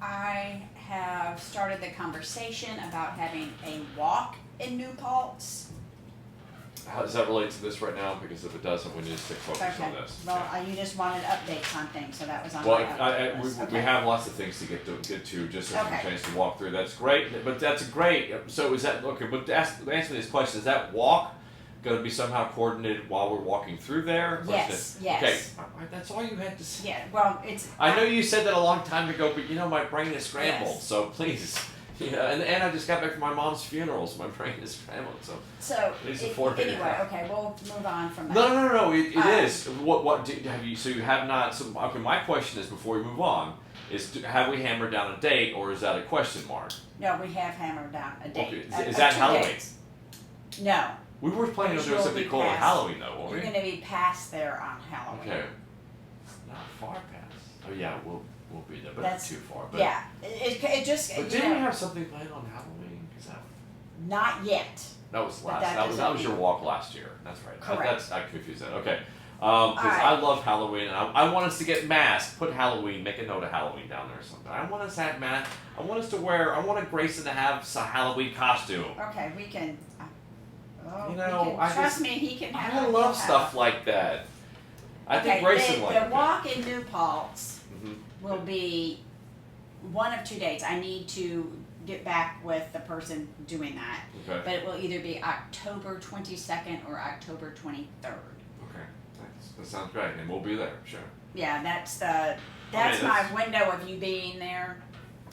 I have started the conversation about having a walk in New Paltz. How does that relate to this right now? Because if it doesn't, we need to stick focus Okay, on this. well, you just wanted updates on things, so that was on Well, my we list. we have lots of things to get to just as Okay. a chance to walk through. That's great, but that's great. So is that okay? But answer me this question: is that walk going to be somehow coordinated while we're walking through there? Or is Yes, it- yes. Okay, all right, that's all you had to say. Yeah, well, it's. I know you said that a long time ago, but you know my brain is scrambled. Yes. So please, and I just got back from my mom's funeral, so my brain is scrambled. So So, Please afford it. anyway, okay, we'll move on from that. no. It Um, is. What have you? So you have not. So okay, my question is before we move on. Have we hammered down a date, or is that a question mark? No, we have hammered down a date. Okay, is that 2 Halloween? dates. No, We were planning on Because doing you'll something be cool on past- Halloween, though, weren't you're we? gonna be past there on Halloween. Okay. Not far past. Oh yeah, we'll be there, but That's- not too far. But, Yeah, it just, But you didn't we know, have something planned on Halloween? Is that not yet. that was But last? that That was doesn't your mean- walk last year. That's right. Correct. I confused that. Okay. Because Alright. I love Halloween, and I want us to get masked. Put Halloween. Make a note of Halloween down there or something. I want us to have mask. I want us to wear. I want Grayson to have a Halloween costume. Okay, we can, You know, I trust just- me, he can have. I what love he'll stuff have. like that. I think Okay, Grayson the liked walk in New Paltz it. will be one of 2 dates. I need to get back with the person doing that. Okay. But it will either be October 22nd or October 23rd. Okay. That sounds great, and we'll be there. Sure. Yeah, that's that's- my window of you being there,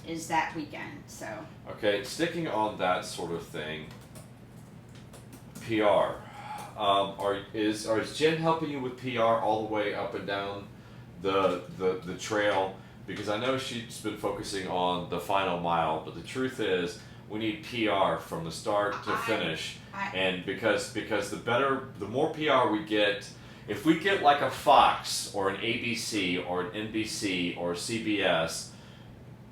is that weekend, so. Okay. Sticking on that sort of thing. PR. Is Jen helping you with PR all the way up and down the trail? Because I know she's been focusing on the final mile, but the truth is we need PR from the start to finish. And because the more PR we get, if we get like a Fox or an ABC or an NBC or CBS,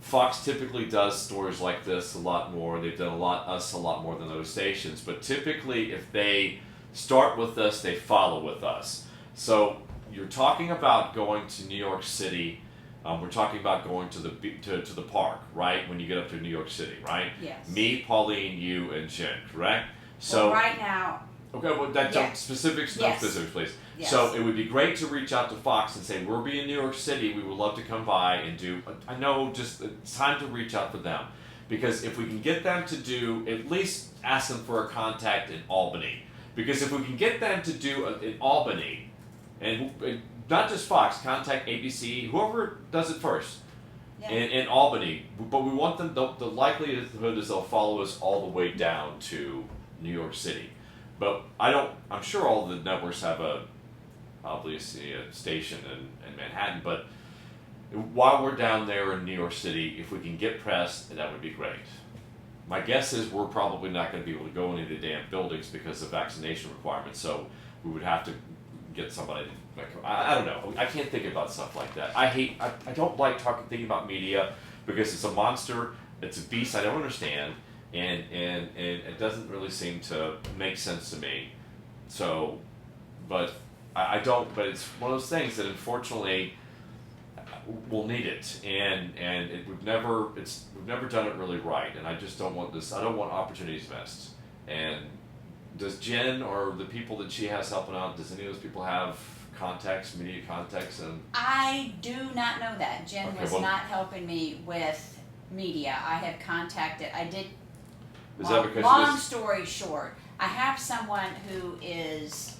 Fox typically does stories like this a lot more. They've done a lot more than those stations. But typically, if they start with us, they follow with us. So you're talking about going to New York City. We're talking about going to the park, right? When you get up to New York City, right? Yes. Me, Pauline, you, and Jen, correct? So Well, right now, okay, well that Yeah. specifics, Yes. no specifics, please. yes. So it would be great to reach out to Fox and say, we'll be in New York City, we would love to come by and do, I know just it's time to reach out to them. Because if we can get them to do, at least ask them for a contact in Albany. Because if we can get them to do in Albany, and not just Fox, contact ABC, whoever does it first. Yeah. In Albany, but we want them, the likelihood is they'll follow us all the way down to New York City. But I'm sure all the networks have obviously a station in Manhattan, but while we're down there in New York City, if we can get press, that would be great. My guess is we're probably not going to be able to go into the damn buildings because of vaccination requirements, so we would have to get somebody. I don't know. I can't think about stuff like that. I don't like thinking about media because it's a monster. It's a beast I don't understand, and it doesn't really seem to make sense to me. So, but I don't. But it's one of those things that unfortunately we'll need it, and we've never done it really right, and I just don't want this. I don't want opportunities missed. And does Jen or the people that she has helping out? Does any of those people have contacts, media contacts, and I do not know that. Jen Okay, was well- not helping me with media. I have contacted, I did, is that because long of this? story short, I have someone who is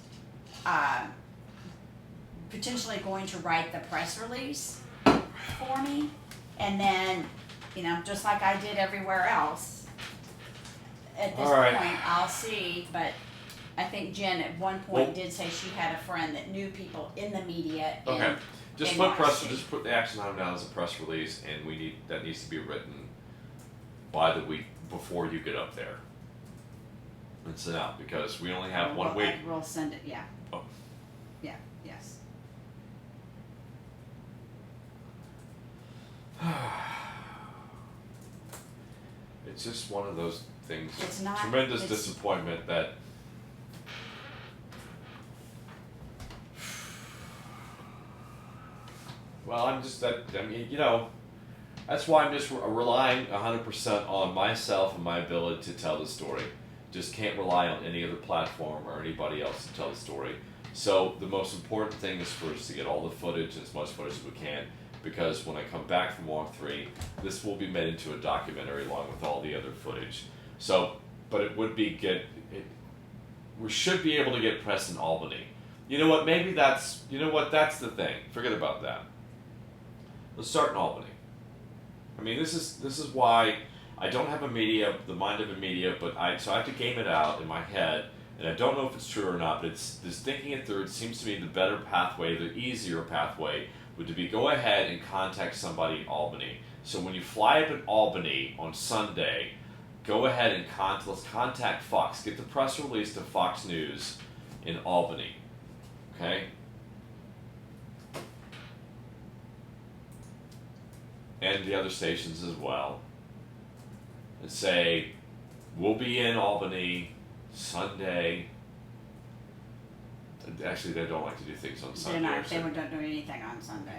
potentially going to write the press release for me. And then, just like I did everywhere else, at this All right. point, I'll see, but I think Jen at one Well- point did say she had a friend that knew people in the media. Okay, just in put Washington. just put the action item down as a press release, and that needs to be written by the week before you get up there. And send out, because we only have 1 week. We'll send it, yeah. Oh. Yeah, yes. It's just one of those things. It's not- Tremendous it's- disappointment that. Well, I'm just that. I mean, that's why I'm just relying 100% on myself and my ability to tell the story. Just can't rely on any other platform or anybody else to tell the story. So the most important thing is for us to get all the footage, as much footage as we can, because when I come back from Walk 3, this will be made into a documentary along with all the other footage. So, but it would be we should be able to get press in Albany. You know what, maybe that's the thing. Forget about that. Let's start in Albany. I mean, this is why I don't have the mind of a media, but so I have to game it out in my head, and I don't know if it's true or not, but it's this thinking it through. It seems to me the better pathway, the easier pathway, would to be go ahead and contact somebody in Albany. So when you fly up in Albany on Sunday, go ahead and let's contact Fox. Get the press release to Fox News in Albany. Okay? And the other stations as well. And say, we'll be in Albany Sunday. Actually, they don't like to do things on Sunday. They don't do anything on Sunday.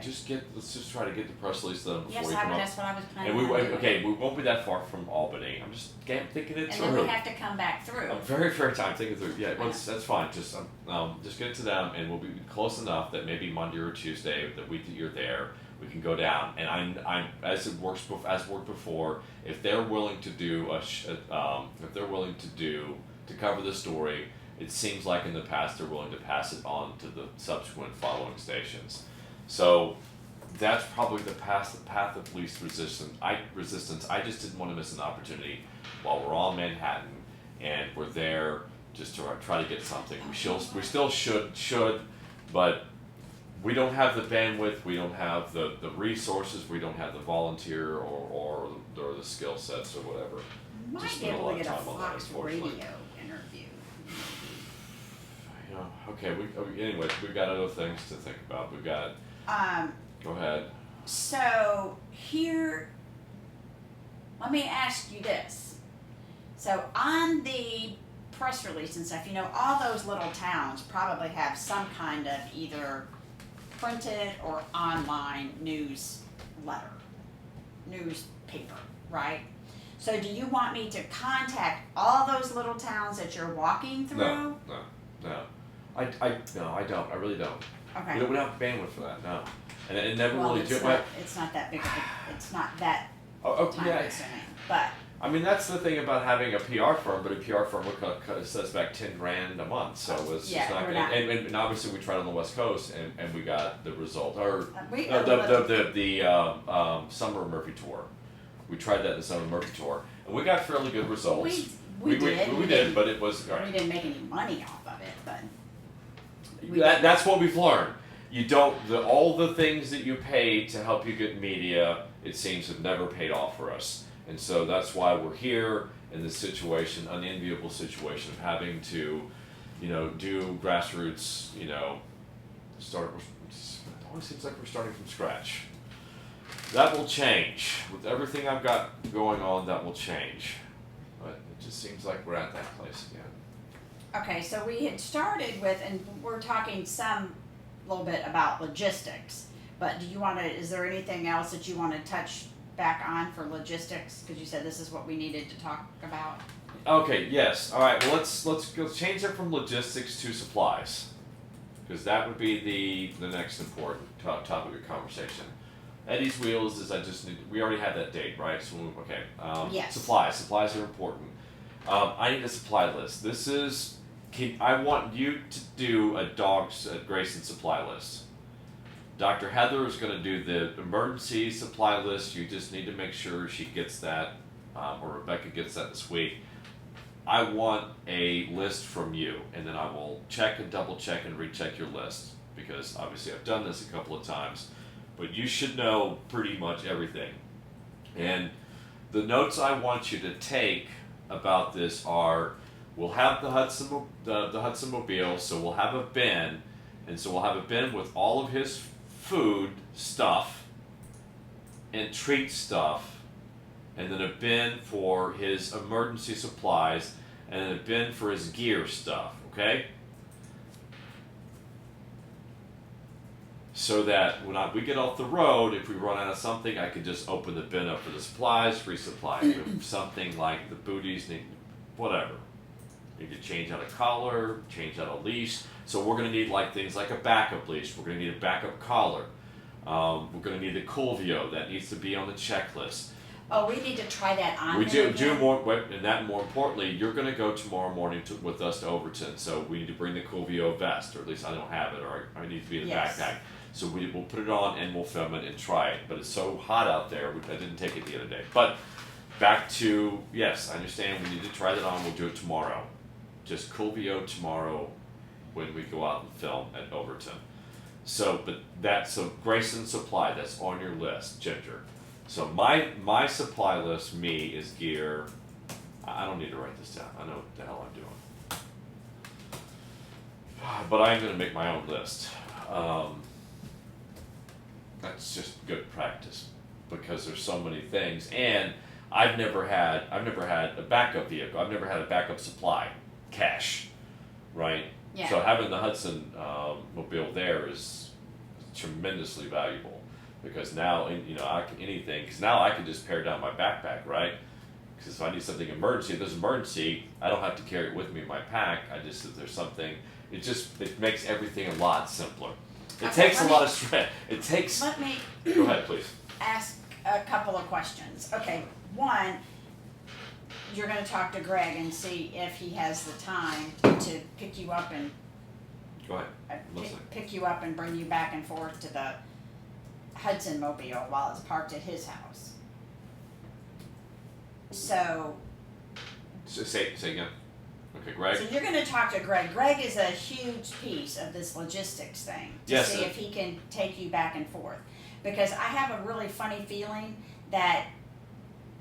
Let's just try to get the press release done before Yes, you come up. that's what I was planning And on doing. we won't be that far from Albany. I'm just thinking it And through. then we have to come back through. A very fair time thinking through. Yeah, well, that's fine. Just get it to them, and we'll be close enough that maybe Monday or Tuesday, the week that you're there, we can go down. And I'm as worked before. If they're willing to do to cover the story, it seems like in the past they're willing to pass it on to the subsequent following stations. So that's probably the path of least resistance. I just didn't want to miss an opportunity while we're on Manhattan and we're there just to try to get something. We still should, but we don't have the bandwidth, we don't have the resources, we don't have the volunteer or the skill sets or whatever. You might Just be spend a able lot to of get a time on that, Fox unfortunately. radio interview. Okay, anyways, we've got other things to think about. We've got, go ahead. So here, let me ask you this. So on the press release and stuff, all those little towns probably have some kind of either printed or online newspaper, right? So do you want me to contact all those little towns that you're walking through? No. I don't. I really don't. Okay. We don't have bandwidth for that, no. And it never Well, really it's did. not that big of it's not that time Yeah. consuming, but I mean, that's the thing about having a PR firm, but a PR firm would set us back $10,000 a month, so it's Yeah, just not we're gonna, not- and obviously we tried on the West Coast and we got the result, or we the Summer Murphy tour. We tried that in the Summer Murphy tour, and we got fairly good results. we did. We did, but it was, all We right. didn't make any money off of it, but That's what we've learned. You don't, all the things that you pay to help you get media, it seems, have never paid off for us. And so that's why we're here in this situation, unenviable situation of having to, do grassroots, start, it always seems like we're starting from scratch. That will change. With everything I've got going on, that will change. But it just seems like we're at that place again. okay, so we had started with, and we're talking little bit about logistics, but is there anything else that you want to touch back on for logistics? Because you said this is what we needed to talk about. Okay, yes. All right, well, let's change it from logistics to supplies, because that would be the next important topic of conversation. Eddie's Wheels is we already have that date, right? So, okay. Yes. Supplies are important. I need a supply list. I want you to do a Grayson supply list. Dr. Heather is going to do the emergency supply list. You just need to make sure she gets that, or Rebecca gets that this week. I want a list from you, and then I will check and double check and recheck your list, because obviously I've done this a couple of times, but you should know pretty much everything. And the notes I want you to take about this are, we'll have the Hudson Mobile, so we'll have a bin, and so we'll have a bin with all of his food stuff and treat stuff, and then a bin for his emergency supplies, and then a bin for his gear stuff, okay? So that when we get off the road, if we run out of something, I can just open the bin up for the supplies, resupply. Something like the booties need, whatever. Need to change out a collar, change out a leash. So we're going to need like things like a backup leash. We're going to need a backup collar. We're going to need the Coolvio. That needs to be on the checklist. Oh, we need to try that on. We do more, and that more importantly, you're going to go tomorrow morning with us to Overton. So we need to bring the Coolvio vest, or at least I don't have it, or I need to be in the backpack. So we'll put it on and we'll film it and try it. But it's so hot out there, I didn't take it the other day. But back to, yes, I understand we need to try that on. We'll do it tomorrow. Just Coolvio tomorrow when we go out and film at Overton. So Grayson Supply, that's on your list, Ginger. So my supply list, is gear. I don't need to write this down. I know what the hell I'm doing. But I'm going to make my own list. That's just good practice because there's so many things, and I've never had a backup vehicle. I've never had a backup supply cache, right? Yeah. So having the Hudson Mobile there is tremendously valuable because now because now I can just pare down my backpack, right? Because if I need something emergency, if there's an emergency, I don't have to carry it with me in my pack. If there's something, it makes everything a lot simpler. It takes a lot of stress. Let me Go ahead, please. ask a couple of questions. Okay, one, you're going to talk to Greg and see if he has the time to pick you up and Go ahead. pick you up and bring you back and forth to the Hudson Mobile while it's parked at his house. So Say again. Okay, Greg. So you're going to talk to Greg. Greg is a huge piece of this logistics thing to see if he can take you back and forth. Because I have a really funny feeling that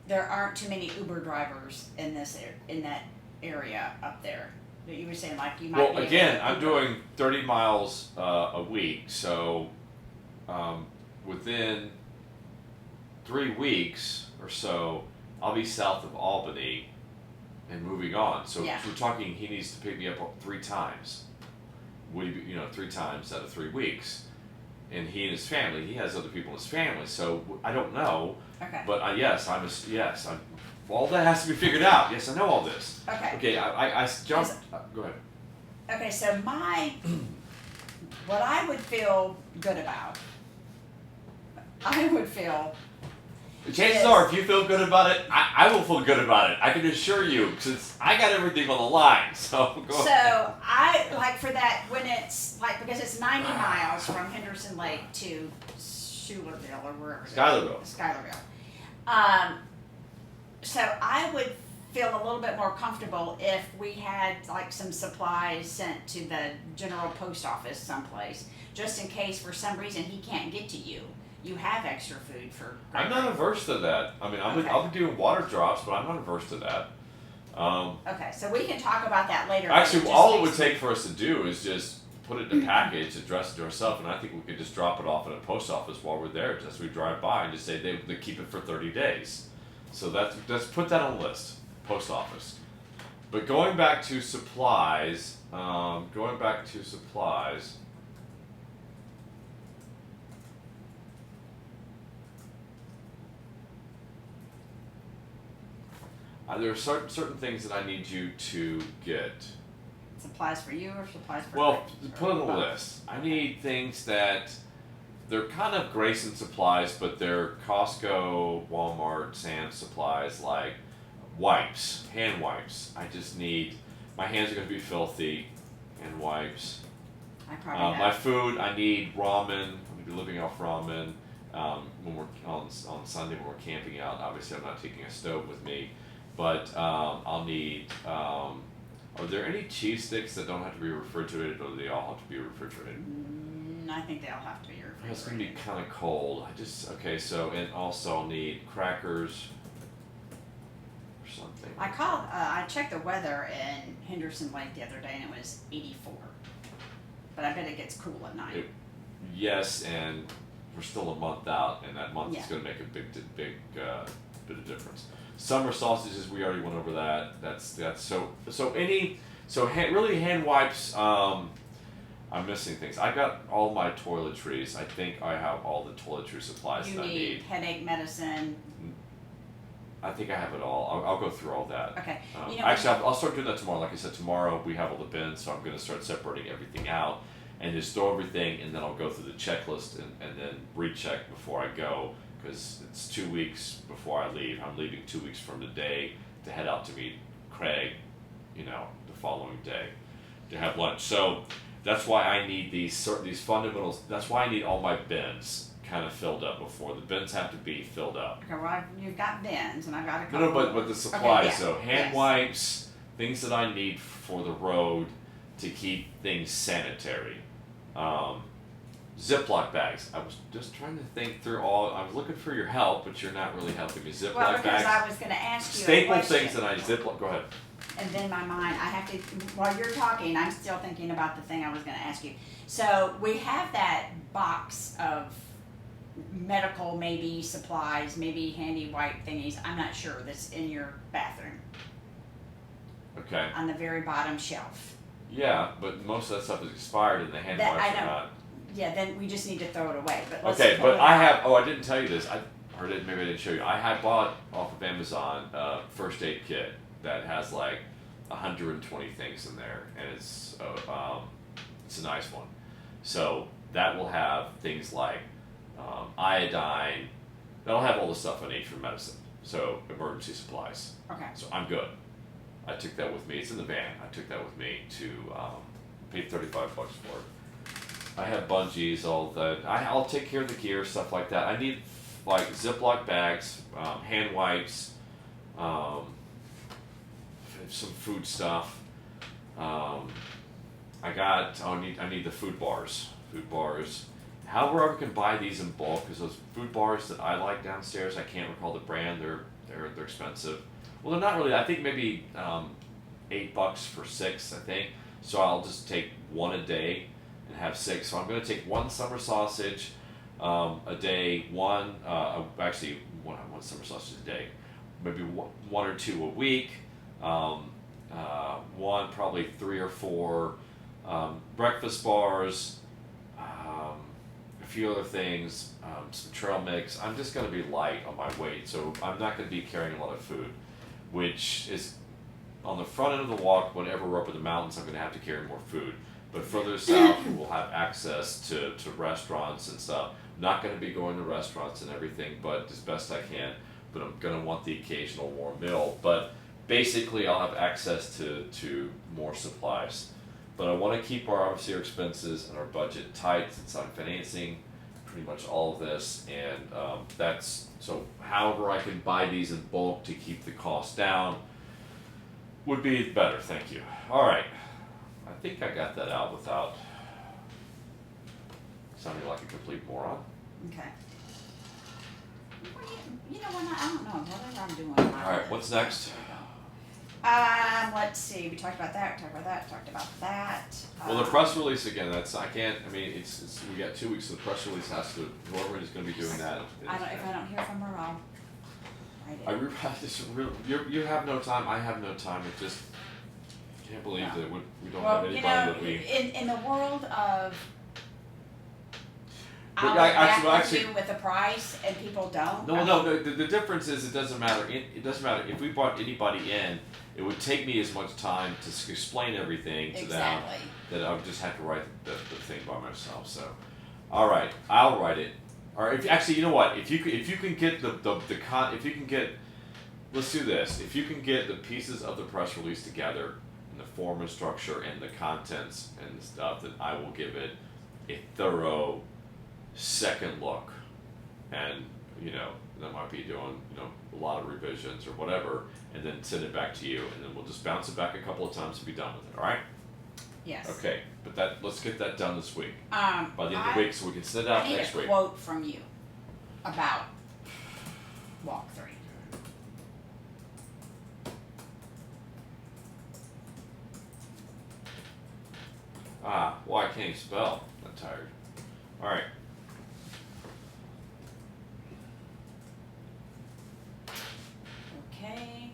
there aren't too many Uber drivers in that area up there. That you were saying like you might. Well, again, I'm doing 30 miles a week, so within 3 weeks or so, I'll be south of Albany. And moving on, so Yeah. we're talking. He needs to pick me up 3 times. 3 times out of 3 weeks, and he and his family. He has other people in his family, so I don't know. Okay. But all that has to be figured out. Yes, I know all this. Okay. Okay, I jumped. Go ahead. Okay, so what I would feel good about, Chances are, if you feel good about it, I will feel good about it. I can assure you, since I got everything on the line. So go ahead. So I like for that when it's like because it's 90 miles from Henderson Lake to Schuylerville or wherever. Schuylerville. So I would feel a little bit more comfortable if we had like some supplies sent to the general post office someplace, just in case for some reason he can't get to you. You have extra food for. I'm not averse to that. I mean, I'll be doing water drops, but I'm not averse to that. Okay, so we can talk about that later. Actually, all it would take for us to do is just put it in a package, address it to ourselves, and I think we could just drop it off at a post office while we're there, just as we drive by, and just say they keep it for 30 days. So let's put that on the list, post office. But going back to supplies, there are certain things that I need you to get. Supplies for you or supplies for Well, Greg? put on the list. I need things that they're kind of Grayson supplies, but they're Costco, Walmart, Sam's supplies like wipes, hand wipes. I just need, my hands are going to be filthy, and wipes. I probably My have. food, I need ramen. I'm going to be living off ramen. When we're on Sunday when we're camping out, obviously I'm not taking a stove with me. But I'll need, are there any cheese sticks that don't have to be refrigerated, or do they all have to be refrigerated? I think they all have to be refrigerated. It's going to be kind of cold. And also I'll need crackers, something. I checked the weather in Henderson Lake the other day and it was 84. But I bet it gets cool at night. Yes, and we're still a month out, and that month is Yeah. going to make a big bit of difference. Summer sausages, we already went over that. That's really hand wipes. I'm missing things. I got all my toiletries. I think I have all the toiletry supplies You that I need need. headache medicine. I think I have it all. I'll go through all that. Okay. Actually, I'll start doing that tomorrow. Like I said, tomorrow we have all the bins, so I'm going to start separating everything out and just throw everything, and then I'll go through the checklist and then recheck before I go, because it's 2 weeks before I leave. I'm leaving 2 weeks from today to head out to meet Craig, the following day to have lunch. So that's why I need these fundamentals. That's why I need all my bins kind of filled up before. The bins have to be filled up. Okay, well, you've got bins, and I've got a couple. No, but the supplies. Okay, yeah, So hand yes. wipes, things that I need for the road to keep things sanitary. Ziploc bags. I was just trying to think through all. I was looking for your help, but you're not really helping me. Ziploc Well, because bags. I was going to ask you a Staple question. things that I Ziploc. Go ahead. And then my mind, I have to, while you're talking, I'm still thinking about the thing I was going to ask you. So we have that box of medical, maybe supplies, maybe handy wipe thingies, I'm not sure, that's in your bathroom Okay. on the very bottom shelf. Yeah, but most of that stuff is expired, and the hand That- wipes I are know. not. Yeah, then we just need to throw it away. But let's Okay, pull but it I out. have. Oh, I didn't tell you this. I heard it. Maybe I didn't show you. I had bought off of Amazon a first aid kit that has like 120 things in there, and it's a nice one. So that will have things like iodine. That'll have all the stuff I need for medicine. So emergency supplies. Okay. So I'm good. I took that with me. It's in the van. I took that with me to paid $35 for it. I have bungees, all that. I'll take care of the gear, stuff like that. I need like Ziploc bags, hand wipes, some food stuff. I need the food bars. Food bars. However, I can buy these in bulk, because those food bars that I like downstairs, I can't recall the brand. They're expensive. Well, they're not really. I think maybe $8 for 6. I think. So I'll just take one a day and have 6. So I'm going to take one summer sausage a day. One summer sausage a day. Maybe one or two a week. One, probably 3 or 4 breakfast bars. A few other things, some trail mix. I'm just going to be light on my weight, so I'm not going to be carrying a lot of food, which is on the front end of the walk. Whenever we're up in the mountains, I'm going to have to carry more food. But further south, we'll have access to restaurants and stuff. Not going to be going to restaurants and everything, but as best I can. But I'm going to want the occasional warm meal. But basically, I'll have access to more supplies. But I want to keep our expenses and our budget tight, since I'm financing pretty much all of this, and that's so. However, I can buy these in bulk to keep the cost down would be better. Thank you. All right, I think I got that out without sounding like a complete moron. Okay. Well, you know what? I don't know. Whatever I'm doing. All right, what's next? Let's see. We talked about that. Talked about that. Well, the press release again. It's we got 2 weeks. So the press release has to. Whoever is going to be doing that. If I don't hear from her, I'll write it. You have no time. I have no time. It just can't believe that we don't Well, have you anybody know, that we. in the world of But I'll I- get back actually- with you with the price, and people don't. No. The difference is it doesn't matter. It doesn't matter if we brought anybody in. It would take me as much time to explain everything to Exactly. them that I would just have to write the thing by myself. So, all right, I'll write it. Or actually, you know what? If you can get let's do this. If you can get the pieces of the press release together in the form and structure and the contents and stuff, then I will give it a thorough second look, and that might be doing a lot of revisions or whatever, and then send it back to you, and then we'll just bounce it back a couple of times and be done with it. All right? Yes. Okay, but let's get that done this week, By by the end of the week, so we can send it out I need next a week. quote from you about walk 3. Boy, I can't even spell. I'm tired. All right. Okay.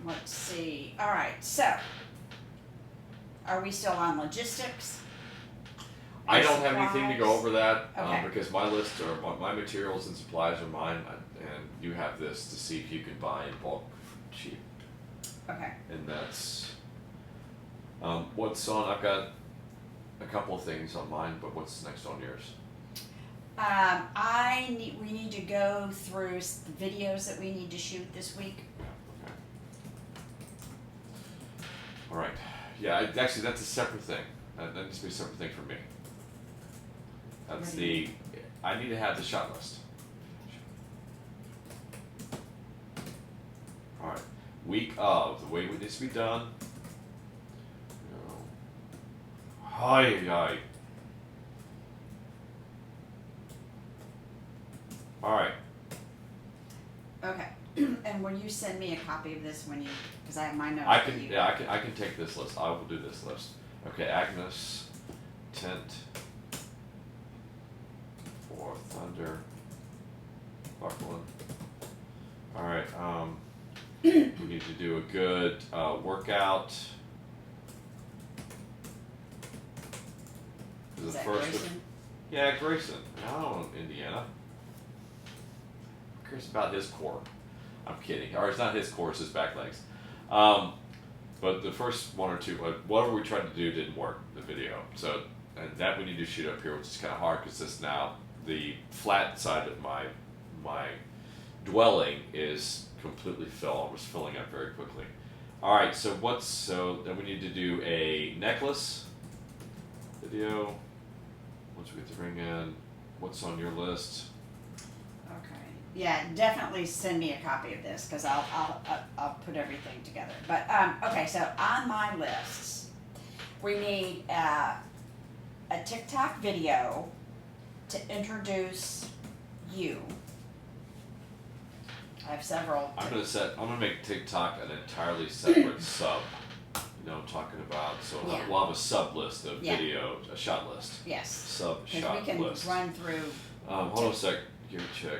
Let's see. All right. So, are we still on logistics? I And don't have anything to go supplies? over that Okay. because my list or my materials and supplies are mine, and you have this to see if you can buy in bulk cheap. Okay. And that's what's on. I've got a couple of things on mine, but what's next on yours? We need to go through the videos that we need to shoot this week. Okay. All right. Yeah, actually, that's a separate thing. That needs to be a separate thing for me. That's What do you I need to have the shot list. All right. Week of the way it needs to be done. Hi. All right. Okay. And will you send me a copy of this when you, because I have my notes. I for can. you. Yeah, I can take this list. I will do this list. Okay, Agnes, tent for Thunder, Buckland. All right. We need to do a good workout. Is that first Grayson? Yeah, Grayson. I don't know Indiana. I'm curious about his core. I'm kidding. Or it's not his core, it's his back legs. But the first one or two, whatever we tried to do didn't work, the video. So, and that we need to shoot up here, which is kind of hard because this now, the flat side of my dwelling is completely filled. I was filling up very quickly. All right, so then we need to do a necklace video. Once we get the ring in, what's on your list? Okay. Yeah, definitely send me a copy of this because I'll put everything together. But okay, so on my lists, we need a TikTok video to introduce you. I have several. I'm gonna make TikTok an entirely separate sub. You know what I'm talking about? So Yeah. we'll have a sub list of Yeah. video, a shot list. Yes. Sub Because shot we can list. run through. Hold on a sec. Give a check.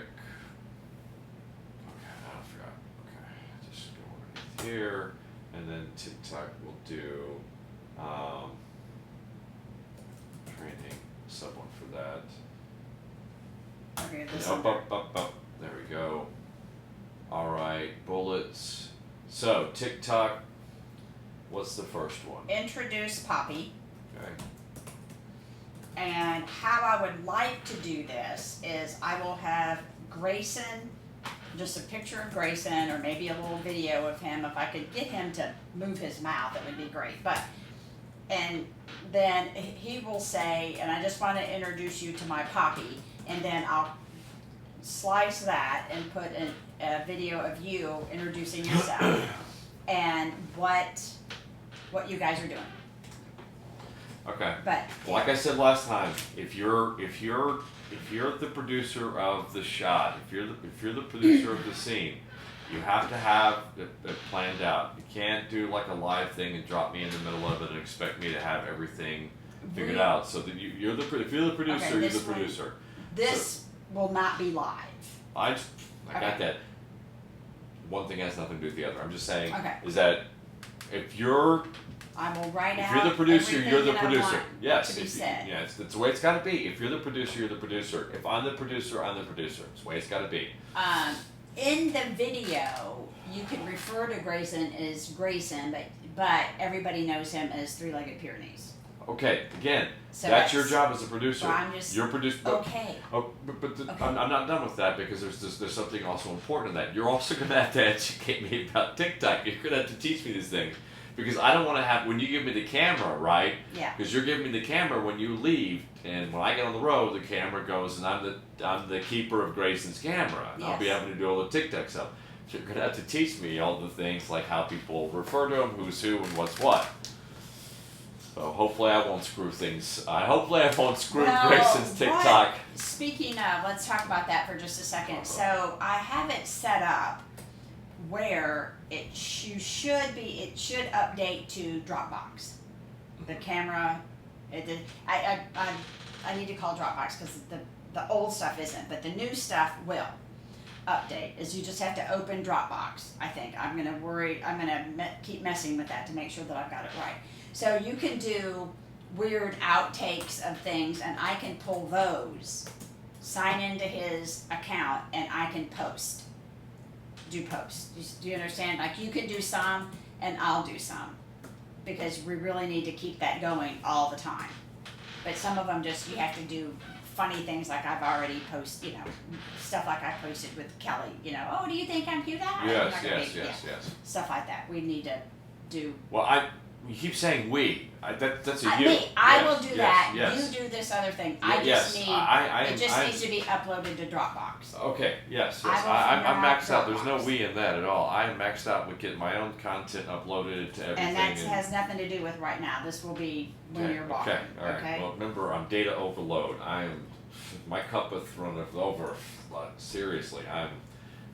Okay, I forgot. Okay, just go underneath here, and then TikTok will do training sub one for that. Okay, this Up, one. up. There we go. All right, bullets. So TikTok. What's the first one? Introduce Poppy. Okay. And how I would like to do this is I will have Grayson, just a picture of Grayson or maybe a little video of him. If I could get him to move his mouth, it would be great. And then he will say, and I just want to introduce you to my Poppy, and then I'll slice that and put a video of you introducing yourself and what you guys are doing. Okay. But Like I said last time, if you're the producer of the shot, if you're the producer of the scene, you have to have it planned out. You can't do like a live thing and drop me in the middle of it and expect me to have everything figured out. So that if you're the producer, Okay, you're this the one- producer. this will not be live. I Okay. got that. One thing has nothing to do with the other. I'm just saying Okay. is that if you're I will write out. If you're the producer, everything you're the that I producer. want Yes. to be If you- said. yeah, it's the way it's got to be. If you're the producer, you're the producer. If I'm the producer, I'm the producer. It's the way it's got to be. In the video, you can refer to Grayson as Grayson, but everybody knows him as Three-Legged Pyrenees. Okay. Again, So that's your that's- job as a producer. so I'm just- You're producer. Okay. Okay. I'm not done with that because there's something also important in that. You're also going to have to educate me about TikTok. You're going to have to teach me these things. Because I don't want to have, when you give me the camera, right? Yeah. Because you're giving me the camera when you leave, and when I get on the road, the camera goes, and I'm the keeper of Grayson's camera, and I'll be Yes. having to do all the TikTok stuff. So you're gonna have to teach me all the things like how people refer to him, who's who, and what's what. So hopefully I won't screw things. Hopefully I won't screw Grayson's TikTok. Speaking of, let's talk about that for just a second. So I have it set up where it should update to Dropbox. The camera I need to call Dropbox because the old stuff isn't, but the new stuff will update. Is you just have to open Dropbox. I think I'm gonna keep messing with that to make sure that I've got it right. So you can do weird outtakes of things, and I can pull those, sign into his account, and I can do posts. Do you understand? Like you can do some, and I'll do some, because we really need to keep that going all the time. But some of them just, you have to do funny things like I've already posted, stuff like I posted with Kelly, oh, do you think I'm cute? Yes. Stuff like that. We need to do. Well, you keep saying we. That's a you. Me, I will do Yes, that. yes. You do this other thing. Y- It yes, just needs to be uploaded to Dropbox. Okay, yes. I will I'm figure maxed out out. There's no Dropbox. we in that at all. I am maxed out with getting my own content uploaded to everything. And that has nothing to do with right now. This will be when you're walking. Okay, all right. Well, remember, I'm data overload. My cup is running over. Seriously, I'm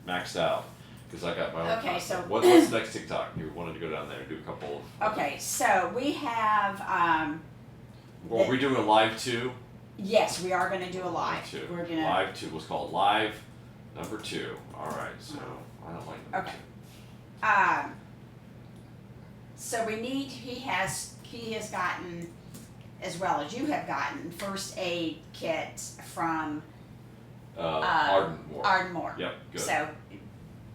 maxed out because I got my own Okay, content. so- What's the next TikTok? You wanted to go down there and do a couple of. Okay, so we have, Well, are we doing a live 2? yes, we are gonna do a live. Two. We're gonna, Live 2. Let's call it live number 2. All right. So I don't like number Okay. 2. so he has gotten, as well as you have gotten, first aid kits from Ardmore. Ardmore. Yep. Good. So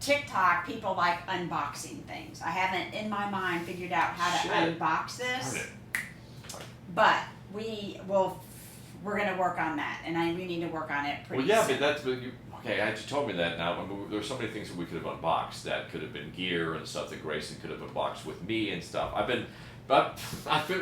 TikTok, people like unboxing things. I haven't in my mind figured out how to Shit. unbox this, Darn it. but we're gonna work on that, and we need to work on it pretty Well, yeah, soon. but okay. I just told me that now. I mean, there's so many things that we could have unboxed. That could have been gear and stuff that Grayson could have unboxed with me and stuff. I've been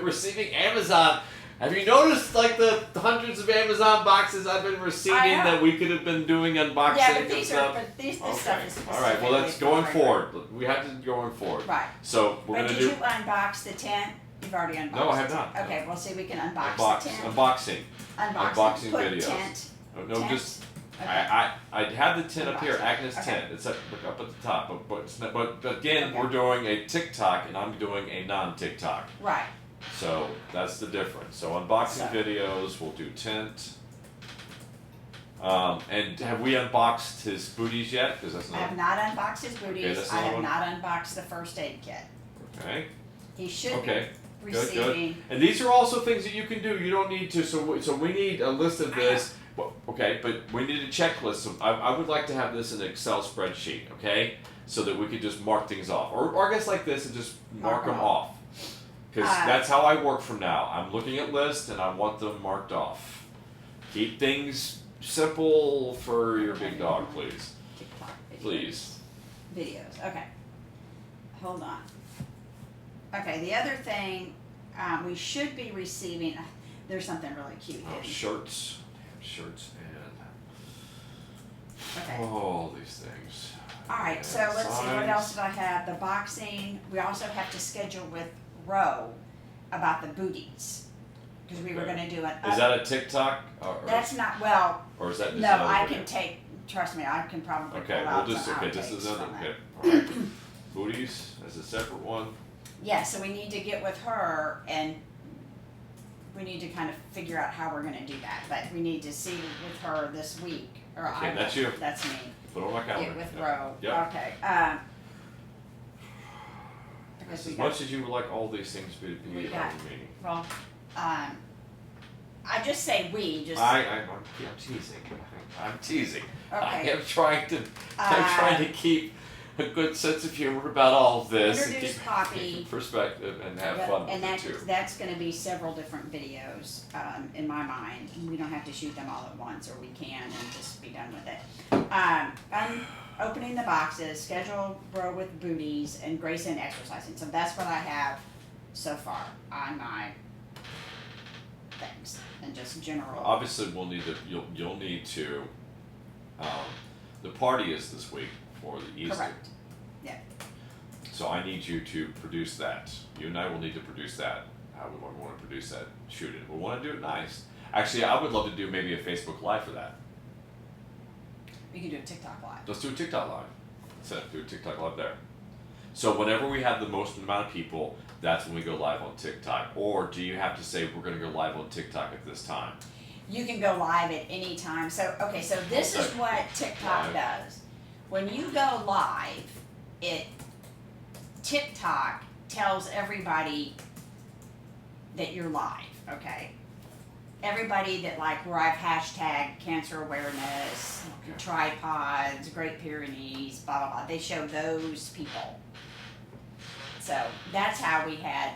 receiving Amazon. Have you noticed like the hundreds of Amazon boxes I've been receiving I know. that we could have been doing unboxing Yeah, but and these stuff? this Okay. stuff is All right. Well, that's specifically going for forward. We have to going forward. Right. So we're But gonna did do you unbox the tent? You've already unboxed. No, I have the not. tent. Okay, well, see, we can unbox the tent. unboxing. unboxing Put videos. tent. No, Tent? just Okay. I have the tent up here, Unboxing. Agnes Okay. tent. It's up at the top. But again, Okay. we're doing a TikTok and I'm doing a non-TikTok. Right. So that's the difference. So unboxing So- videos, we'll do tent. And have we unboxed his booties yet? Because that's I have not not unboxed his booties. that's I have another not unboxed the first aid kit. okay. He should Okay. be Good, good. receiving. And these are also things that you can do. You don't need to. So we need a list of this. Well, okay, but we need a checklist. So I would like to have this in an Excel spreadsheet. Okay, so that we could just mark things off, or I guess like this and just mark them off. Because that's how I work from now. I'm looking at lists and I want them marked off. Keep things simple for your big dog, please. TikTok videos. Please. Videos. Okay. Hold on. Okay, the other thing we should be receiving. There's something really cute Oh, here. shirts. Damn shirts and Okay. all these things. All right, And so let's see, what signs. else did I have? The boxing, we also have to schedule with Roe about the booties. Because we were Okay. gonna do it. Is that a TikTok? That's not, well, or is that just no, another I video? can trust me, I can probably Okay, pull out we'll just some okay. This is outtakes another from it. okay. All right. Booties as a separate one. Yeah, so we need to get with her and we need to kind of figure out how we're gonna do that. But we need to see with her this week, or Okay, I that's will. you. That's me. Put it on my calendar. Get with Yep. Roe. Yep. Okay, because we As got, much as you would like all these things to be We got- on me. well, I just say we, just. I'm teasing. I'm teasing. I Okay. am trying to. I'm trying to keep a good sense of humor about all of this and Introduce keep Poppy. perspective and have fun with And it too. that's gonna be several different videos, in my mind. We don't have to shoot them all at once, or we can and just be done with it. I'm opening the boxes, schedule Bro with booties, and Grayson exercising. So that's what I have so far on my things, and just general. Obviously, we'll need to. You'll need to. The party is this week for the Easter. Correct. Yeah. So I need you to produce that. You and I will need to produce that. How we want to produce that, shoot it. We want to do it nice. Actually, I would love to do maybe a Facebook Live for that. We can do a TikTok live. Let's do a TikTok Live. Do a TikTok Live there. So whenever we have the most amount of people, that's when we go live on TikTok. Or do you have to say we're going to go live on TikTok at this time? You can go live at any time. So, okay, so this is Okay. what TikTok Live. does. When you go live, TikTok tells everybody that you're live, okay? Everybody that where I've hashtag cancer awareness, Okay. tripods, Great Pyrenees, blah, blah, blah. They show those people. So that's how we had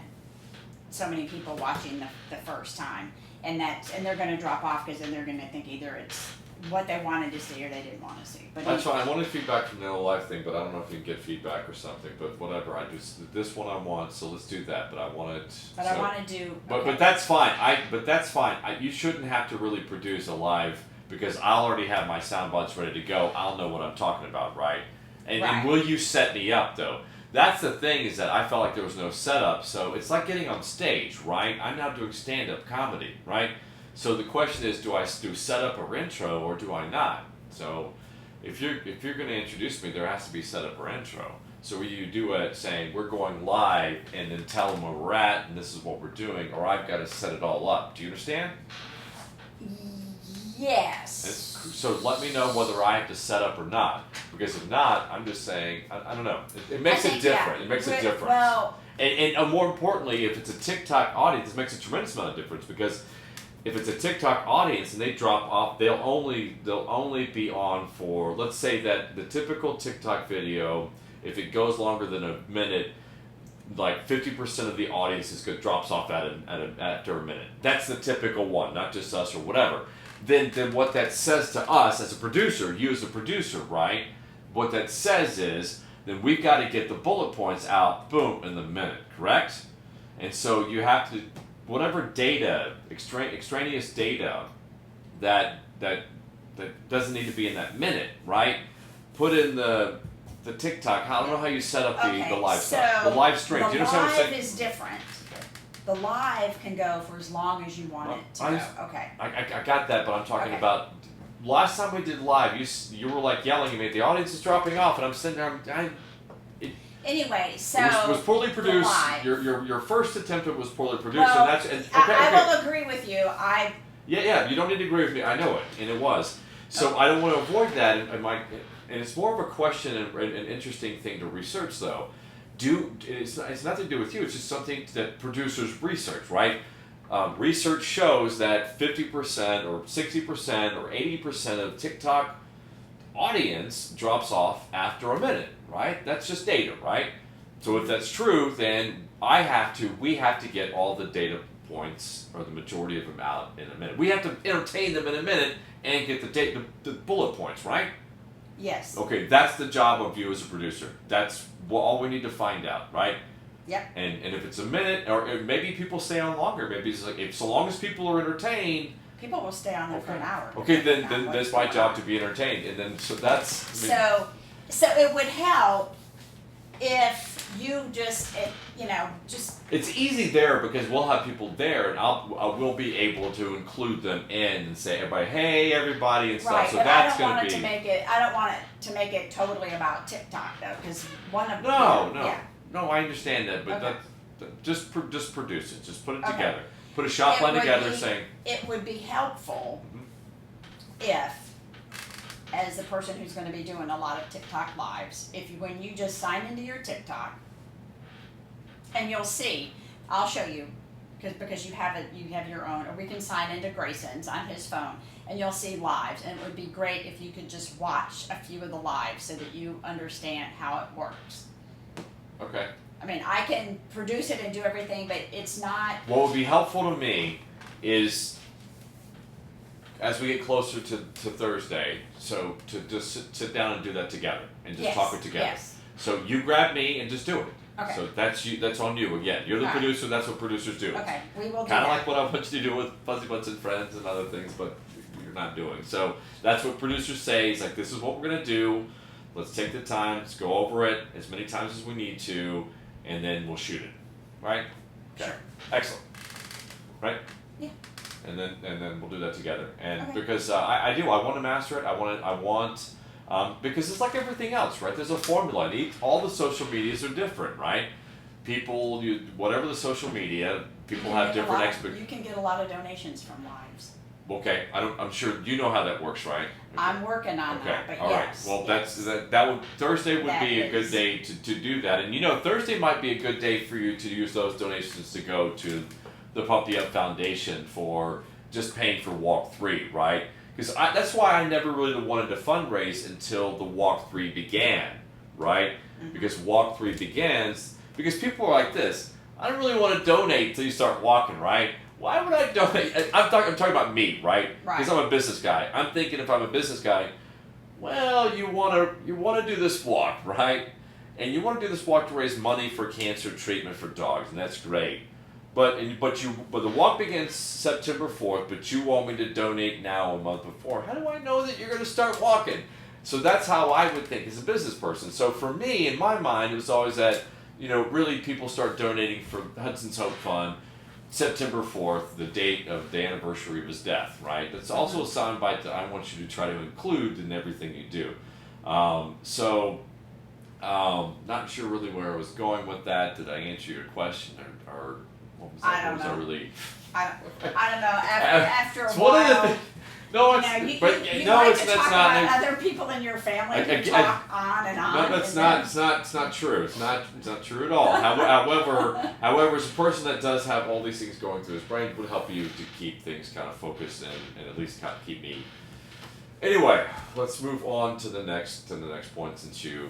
so many people watching the first time. And they're gonna drop off because then they're gonna think either it's what they wanted to see or they didn't want to see. But That's fine. I wanted feedback from the live thing, but I don't know if you can get feedback or something. But whatever. This one I want, so let's do that. But I wanted. But so, I want to do. But okay. that's fine. But that's fine. You shouldn't have to really produce a live because I'll already have my sound bites ready to go. I'll know what I'm talking about, right? And Right. will you set me up though? That's the thing is that I felt like there was no setup. So it's like getting on stage, right? I'm now doing stand-up comedy, right? So the question is, do I do setup or intro or do I not? So if you're going to introduce me, there has to be setup or intro. So you do it saying we're going live and then tell them where we're at and this is what we're doing, or I've got to set it all up. Do you understand? Yes. So let me know whether I have to set up or not. Because if not, I'm just saying I don't know. It makes I it think, different. yeah. It makes a Well, difference. Well, And more importantly, if it's a TikTok audience, it makes a tremendous amount of difference because if it's a TikTok audience and they drop off, they'll only be on for, let's say that the typical TikTok video, if it goes longer than a minute, like 50% of the audience drops off after a minute. That's the typical one, not just us or whatever. Then what that says to us as a producer, you as a producer, right? What that says is, then we've got to get the bullet points out, boom, in the minute, correct? And so you have to, whatever data, extraneous data that doesn't need to be in that minute, right? Put in the TikTok. I don't know how you set up the live stuff. The live stream. Do you understand what I'm the saying? live is different. Okay. The live can go for as long as you want Well, it to go. Okay. I got that, but I'm talking Okay. about last time we did live. You were like yelling at me. The audience is dropping off, and I'm sitting there. Anyway, so It was poorly the produced. live. your first attempt was poorly produced, Well, and that's okay. I Okay. will agree with you. Yeah. You don't need to agree with me. I know it, and it was. So I don't want to avoid that, and it's more of a question and an interesting thing to research, though. It's nothing to do with you. It's just something that producers research, right? Research shows that 50% or 60% or 80% of TikTok audience drops off after a minute, right? That's just data, right? So if that's true, then we have to get all the data points or the majority of them out in a minute. We have to entertain them in a minute and get the bullet points, right? Yes. Okay, that's the job of you as a producer. That's all we need to find out, right? Yep. And if it's a minute, or maybe people stay on longer. Maybe it's like so long as people are entertained. People will stay on there for an hour. Okay, then depending on that's what's my going job on. to be entertained, and then so that's. I mean, So it would help if you just it's easy there because we'll have people there, and I will be able to include them in and say everybody, hey everybody, and stuff. right. So But that's I don't going want to it be. to make it. I don't want it to make it totally about TikTok though, because one of No. Yeah. No, I understand that, but Okay. just produce it. Just put it Okay. together. Put a shot It plan would together be- saying. It would be helpful if, as the person who's going to be doing a lot of TikTok lives, when you just sign into your TikTok, and you'll see, I'll show you, because you have your own, or we can sign into Grayson's on his phone, and you'll see lives, and it would be great if you could just watch a few of the lives so that you understand how it works. Okay. I mean, I can produce it and do everything, but it's not. What would be helpful to me is, as we get closer to Thursday, so to just sit down and do that together and just Yes, talk it together. yes. So you grab me and just do it. Okay. So that's you. That's on you again. You're the All right. producer. That's what producers do. Okay, we will do Kind of that. like what I want you to do with Fuzzy Butts and Friends and other things, but you're not doing. So that's what producers say. It's like, this is what we're gonna do. Let's take the time. Let's go over it as many times as we need to, and then we'll shoot it. Right? Okay. Sure. Excellent. Right? Yeah. And then we'll do that together. And Okay. because I want to master it. I want Because it's like everything else, right? There's a formula. And all the social medias are different, right? People, whatever the social media, people have different expectations. You can get a lot of donations from lives. Okay, I'm sure you know how that works, right? I'm working on Okay, that, but all right. yes. Well, yes. that would Thursday would That be a good is. day to do that, and Thursday might be a good day for you to use those donations to go to the Puppy Up Foundation for just paying for Walk 3, right? Because that's why I never really wanted to fundraise until the Walk 3 began, right? Mm-hmm. Because Walk 3 begins because people are like this. I don't really want to donate until you start walking, right? Why would I donate? I'm talking about me, right? Because I'm a business guy. I'm thinking if I'm a business guy, well, you want to do this walk, right? And you want to do this walk to raise money for cancer treatment for dogs, and that's great. But the walk begins September 4th, but you want me to donate now a month before. How do I know that you're going to start walking? So that's how I would think as a business person. So for me, in my mind, it was always that, really people start donating for Hudson's Hope Fund September 4th, the date of the anniversary of his death, right? That's also a soundbite that I want you to try to include in everything you do. Not sure really where I was going with that. Did I answer your question, or what was that? I don't know. I don't know. After a it's one of the while, things. No, it's you but no, no, like it's to that's talk not. about other people in your family. You talk on and on. No, that's not. It's not true. It's not true at all. However, as a person that does have all these things going through his brain, would help you to keep things kind of focused and at least kind of keep me. Anyway, let's move on to the next point since you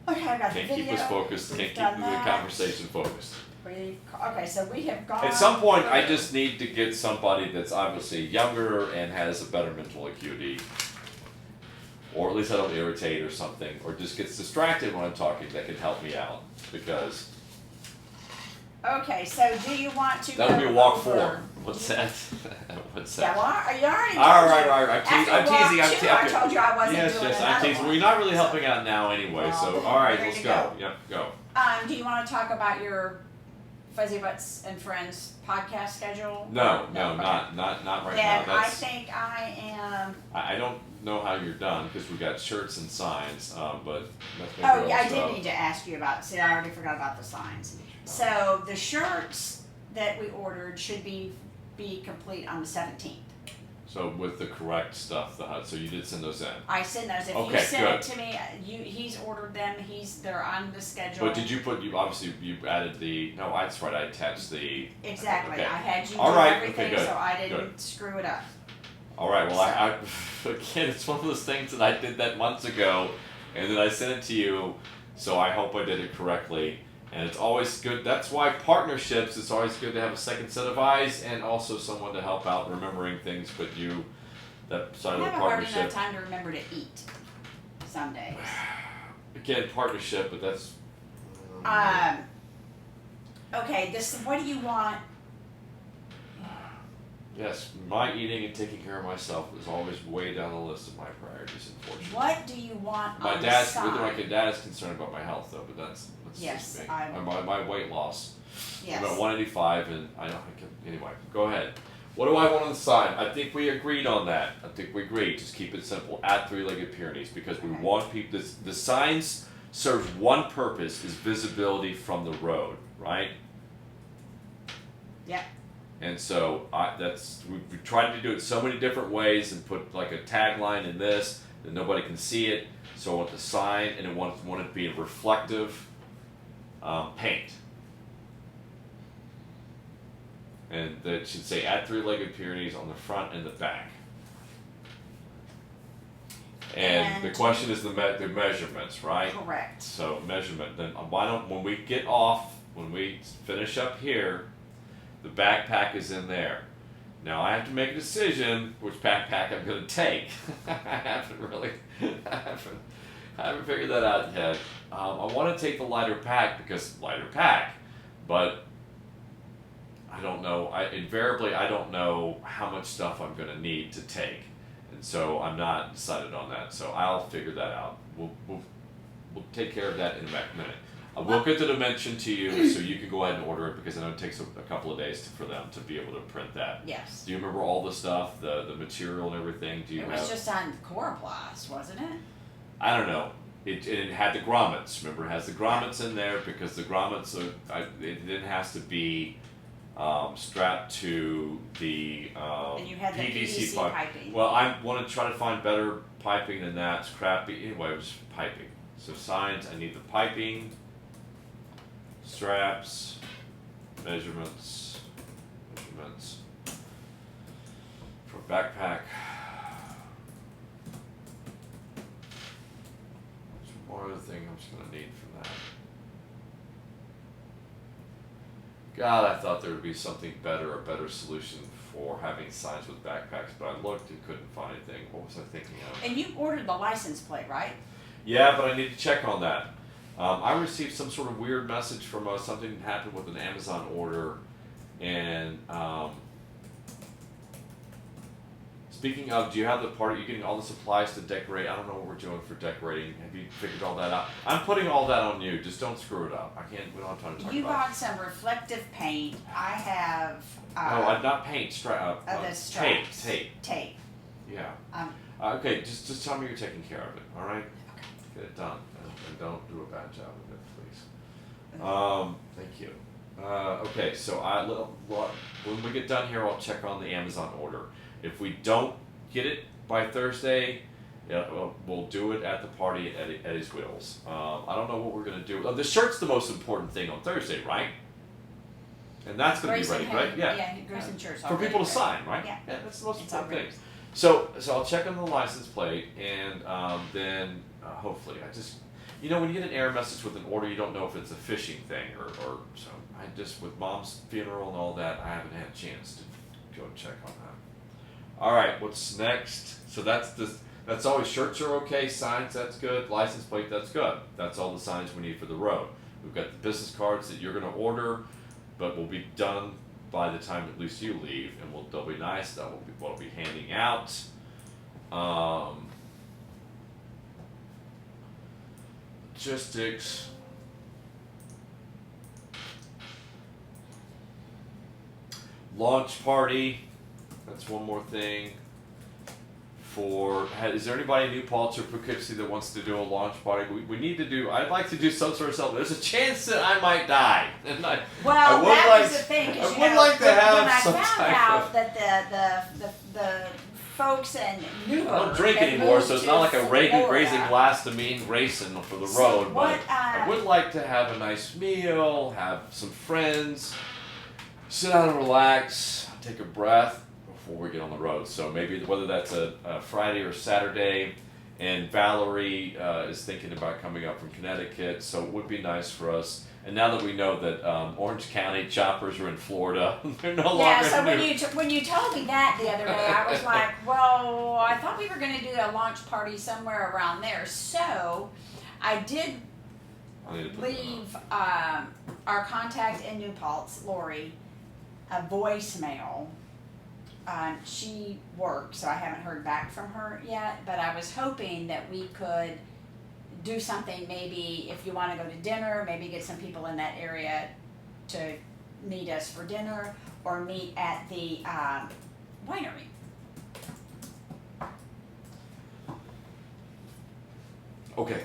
Okay, I got can't the video. keep us focused. We've Can't keep done the that. conversation focused. Okay, so we have gone. At some point, I through- just need to get somebody that's obviously younger and has a better mental acuity, or at least I don't irritate or something, or just gets distracted when I'm talking that can help me out, because Okay, so do you want to? that would be go walk over- 4. What's that? What's Yeah, that? well, you already. All told you. right. I'm After walk teasing. I'm two, I told you I wasn't Yes, doing I'm another teasing. one. Well, you're not really helping out now anyway, so Well, all right, there let's you go. go. Yep, go. Do you want to talk about your Fuzzy Butts and Friends podcast schedule? No, Okay. not right now. Then I That's think I am. I don't know how you're done because we got shirts and signs, but that's maybe Oh, yeah, I also- did need to ask you about. See, I already forgot about the signs. So the shirts that we ordered should be complete on the 17th. So with the correct stuff, so you did send those in. I send those. If you Okay, send good. it to me, he's ordered them. They're on the schedule. But did you obviously you added no, that's right, I attached the. Exactly. Okay. I had you All do right, everything, okay, good, so I didn't good. screw it up. All right, well, I again, it's one of those things that I did that months ago, and then I sent it to you, so I hope I did it correctly. And it's always good. That's why partnerships. It's always good to have a second set of eyes and also someone to help out remembering things. But that side I of the have hardly partnership. enough time to remember to eat. Some days. Again, partnership, but that's. Okay. What do you want? Yes, my eating and taking care of myself is always way down the list of my priorities, unfortunately. What do you want My on dad, the side? my dad is concerned about my health though, but that's Yes, just me. I'm- My weight loss. Yes. I'm at 185, and anyway. Go ahead. What do I want on the side? I think we agreed on that. I think we agreed. Just keep it simple. At Three-Legged Pyrenees, because we Okay. want people. The signs serves one purpose: is visibility from the road, right? Yeah. And so we tried to do it so many different ways and put like a tagline in this that nobody can see it. So I want the sign, and I want it to be a reflective paint. And that should say at Three-Legged Pyrenees on the front and the back. And the And- question is the measurements, right? Correct. So measurement. Then when we finish up here, the backpack is in there. Now I have to make a decision which backpack I'm going to take. I haven't figured that out yet. I want to take the lighter pack because lighter pack, but I don't know. I don't know how much stuff I'm going to need to take, and so I'm not decided on that. So I'll figure that out. We'll take care of that in a minute. I will get the dimension to you so you can go ahead and order it because I know it takes a couple of days for them to be able to print that. Yes. Do you remember all the stuff, the material and everything? Do you It have? was just on Coroplast, wasn't it? I don't know. It had the grommets. Remember, it has the grommets in there because the grommets it then has to be strapped to the And you had the PVC pipe. piping. Well, I want to try to find better piping than that. It's crappy. Anyway, it was piping. So signs, I need the piping, straps, measurements for backpack. One other thing I'm just gonna need from that. God, I thought there would be something better, a better solution for having signs with backpacks, but I looked and couldn't find anything. What was I thinking of? And you ordered the license plate, right? Yeah, but I need to check on that. I received some sort of weird message from something that happened with an Amazon order, and speaking of, do you have the party? You're getting all the supplies to decorate. I don't know what we're doing for decorating. Have you figured all that out? I'm putting all that on you. Just don't screw it up. I can't. We don't have time to talk You about it. bought some reflective paint. I have. No, not paint. The straps. Tape. Tape. Yeah. Um, Okay. Just tell me you're taking care of it. All right. Get it done, and don't do a bad job of it, please. Thank you. Okay, so when we get done here, I'll check on the Amazon order. If we don't get it by Thursday, we'll do it at the party at Eddie's Wheels. I don't know what we're gonna do. The shirt's the most important thing on Thursday, right? And that's gonna Grayson be ready, had- right? Yeah. Yeah, Grayson shirt's For already people to ready. sign, right? Yeah. That's the most It's important already- thing. So I'll check on the license plate, and then hopefully when you get an error message with an order, you don't know if it's a phishing thing or so. I just, with Mom's funeral and all that, I haven't had a chance to go check on that. All right, what's next? So that's always shirts are okay, signs that's good, license plate that's good. That's all the signs we need for the road. We've got the business cards that you're going to order, but will be done by the time at least you leave, and they'll be nice. That will be what I'll be handing out. Logistics. Launch party. That's one more thing. Is there anybody in New Paltz or Poughkeepsie that wants to do a launch party? We need to do. I'd like to do some sort of something. There's a chance that I might die, and Well, I would that like, was the thing. 'Cause, I you would know, like to when have I some found type out of. that the folks in Newburgh I don't drink had anymore, moved so it's to not like a raising Florida. glass to me and racing for the So road. what, But I would like to have a nice meal, have some friends, sit down and relax, take a breath before we get on the road. So maybe whether that's a Friday or Saturday, and Valerie is thinking about coming up from Connecticut, so it would be nice for us. And now that we know that Orange County choppers are in Florida, they're no longer. Yeah, so in when you told me that the other day, I was like, well, I thought we were going to do a launch party somewhere around there. So I did I need to put that on. leave our contact in New Paltz, Lori, a voicemail. She worked, so I haven't heard back from her yet, but I was hoping that we could do something, maybe if you want to go to dinner, maybe get some people in that area to meet us for dinner, or meet at the winery. Okay.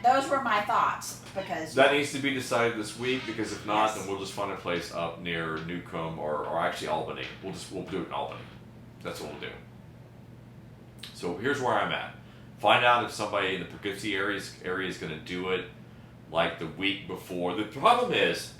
Those were my thoughts, because That needs to be decided this week, because if not, Yes. then we'll just find a place up near Newcomb or actually Albany. We'll do it in Albany. That's what we'll do. So here's where I'm at. Find out if somebody in the Poughkeepsie area is going to do it like the week before. The problem is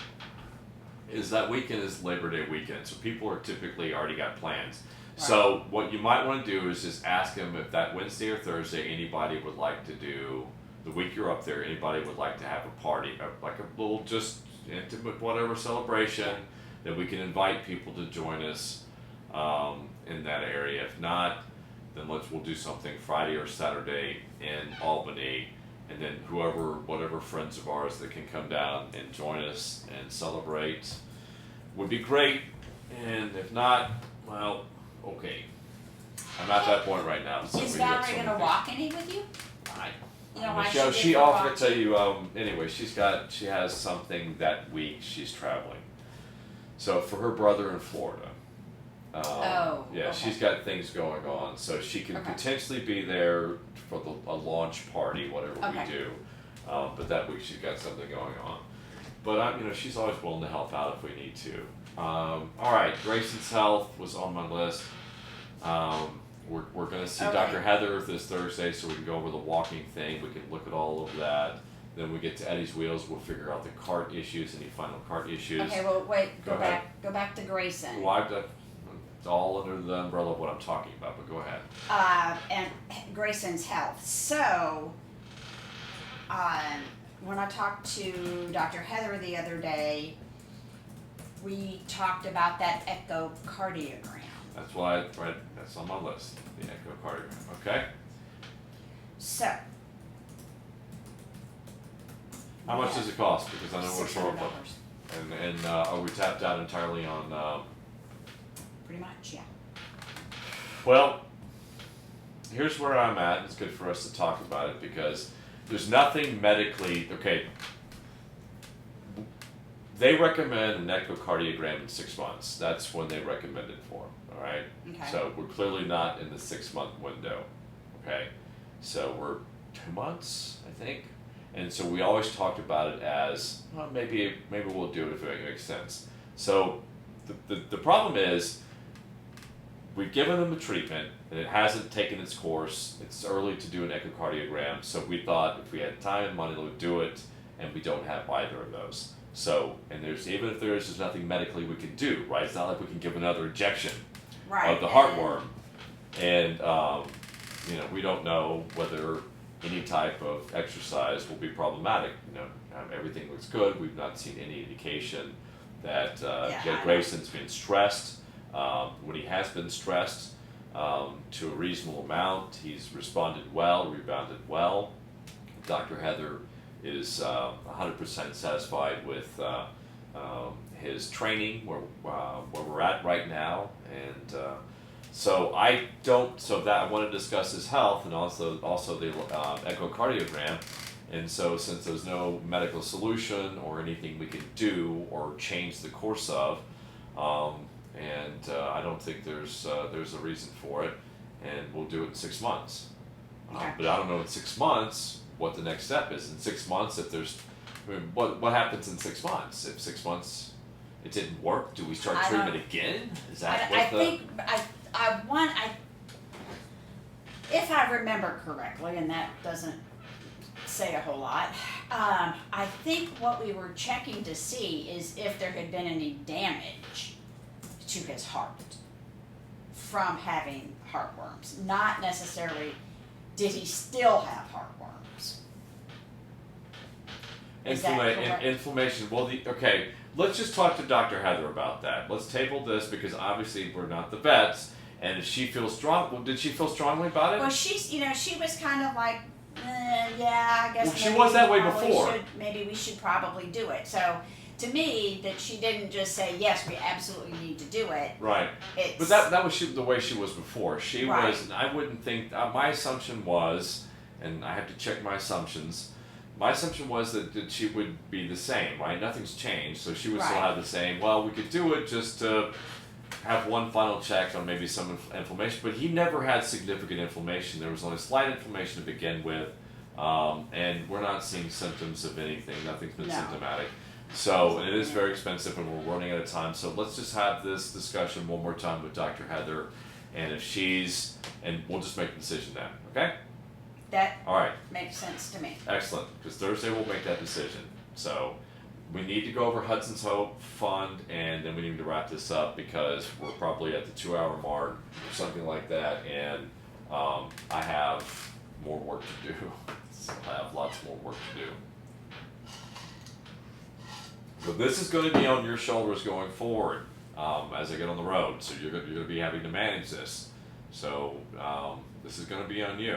that weekend is Labor Day weekend, so people are typically already got plans. Right. So what you might want to do is just ask them if that Wednesday or Thursday anybody would like to do. The week you're up there, anybody would like to have a party, like a little just intimate whatever celebration, that we can invite people to join us in that area. If not, then we'll do something Friday or Saturday in Albany, and then whatever friends of ours that can come down and join us and celebrate would be great. And if not, well, okay. I'm at that point right now. So is we got Valerie so going to many walk any with you? I You know why Michelle, she she did offered forgot? to tell you. Anyway, she has something that week. She's traveling, so for her brother in Florida. Oh, Yeah, okay. she's got things going on, so she can Okay. potentially be there for a launch party, whatever Okay. we do. But that week she's got something going on. But she's always willing to help out if we need to. All right, Grayson's health was on my list. We're gonna see Okay. Dr. Heather this Thursday, so we can go over the walking thing. We can look at all of that. Then we get to Eddie's Wheels. We'll figure out the cart issues, any final cart issues. Okay, well, wait, Go ahead. go back to Grayson. Well, it's all under the umbrella of what I'm talking about, but go ahead. And Grayson's health. So, when I talked to Dr. Heather the other day, we talked about that echocardiogram. That's why that's on my list, the echocardiogram. Okay? So, How much does it cost? Because I know we're short. $600. And are we tapped out entirely on? Pretty much, yeah. Well, here's where I'm at. It's good for us to talk about it because there's nothing medically. Okay. They recommend an echocardiogram in 6 months. That's when they recommend it for. All right. Okay. So we're clearly not in the 6-month window. Okay. So we're 2 months, I think. And so we always talked about it as, well, maybe we'll do it if it makes sense. So the problem is we've given them a treatment and it hasn't taken its course. It's early to do an echocardiogram, so we thought if we had time and money, we would do it, and we don't have either of those. So, and there's nothing medically we can do, right? It's not like we can give another injection Right. of the heartworm, and we don't know whether any type of exercise will be problematic. Everything looks good. We've not seen any indication that Jed Grayson's been stressed. When he has been stressed to a reasonable amount, he's responded well, rebounded well. Dr. Heather is 100% satisfied with his training, where we're at right now, and so I want to discuss his health and also the echocardiogram. And so since there's no medical solution or anything we can do or change the course of, I don't think there's a reason for it, and we'll do it in 6 months. Okay. But I don't know in 6 months what the next step is. In 6 months, what happens in 6 months? If 6 months it didn't work, do we start I treatment don't- again? Is I that what the? think if I remember correctly, and that doesn't say a whole lot, I think what we were checking to see is if there had been any damage to his heart from having heartworms. Not necessarily did he still have heartworms. Is that correct? Inflammation. Well, okay. Let's just talk to Dr. Heather about that. Let's table this because obviously we're not the vets. And if she feels strong, well, did she feel strongly about it? Well, she was kind of like, yeah, I guess. Well, she maybe was that we way probably before. Maybe we should probably do it. So, to me, that she didn't just say yes, we absolutely need to do it. Right. It's, But that was the way she was before. She Right. was, and I wouldn't think, my assumption was, and I have to check my assumptions, my assumption was that she would be the same, right? Nothing's changed, so she would still Right. have the same, well, we could do it just to have one final check on maybe some inflammation, but he never had significant inflammation. There was only slight inflammation to begin with, and we're not seeing symptoms of anything. Nothing's been No. symptomatic. So, and it is very expensive and we're running out of time, so let's just have this discussion one more time with Dr. Heather, and and we'll just make the decision then, okay? that All right, makes sense to me. excellent, because Thursday we'll make that decision. So, we need to go over Hudson's Hope Fund, and then we need to wrap this up because we're probably at the 2-hour mark or something like that, and I have more work to do. So I have lots more work to do. So this is going to be on your shoulders going forward as I get on the road. So you're going to be having to manage this. So this is going to be on you.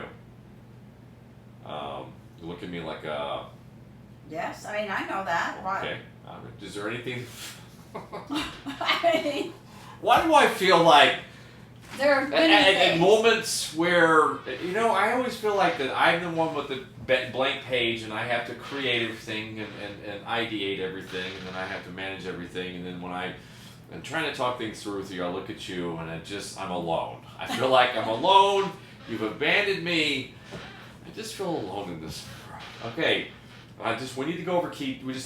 You look at me like a. Yes, I mean, I know that. Why? Okay. Is there anything? I mean, Why do I feel like there have been at things. moments where I always feel like that I'm the one with the blank page, and I have to create everything and ideate everything, and then I have to manage everything, and then when I'm trying to talk things through with you, I look at you and I'm alone. I feel like I'm alone. You've abandoned me. I just feel alone in this world. Okay, we need to go over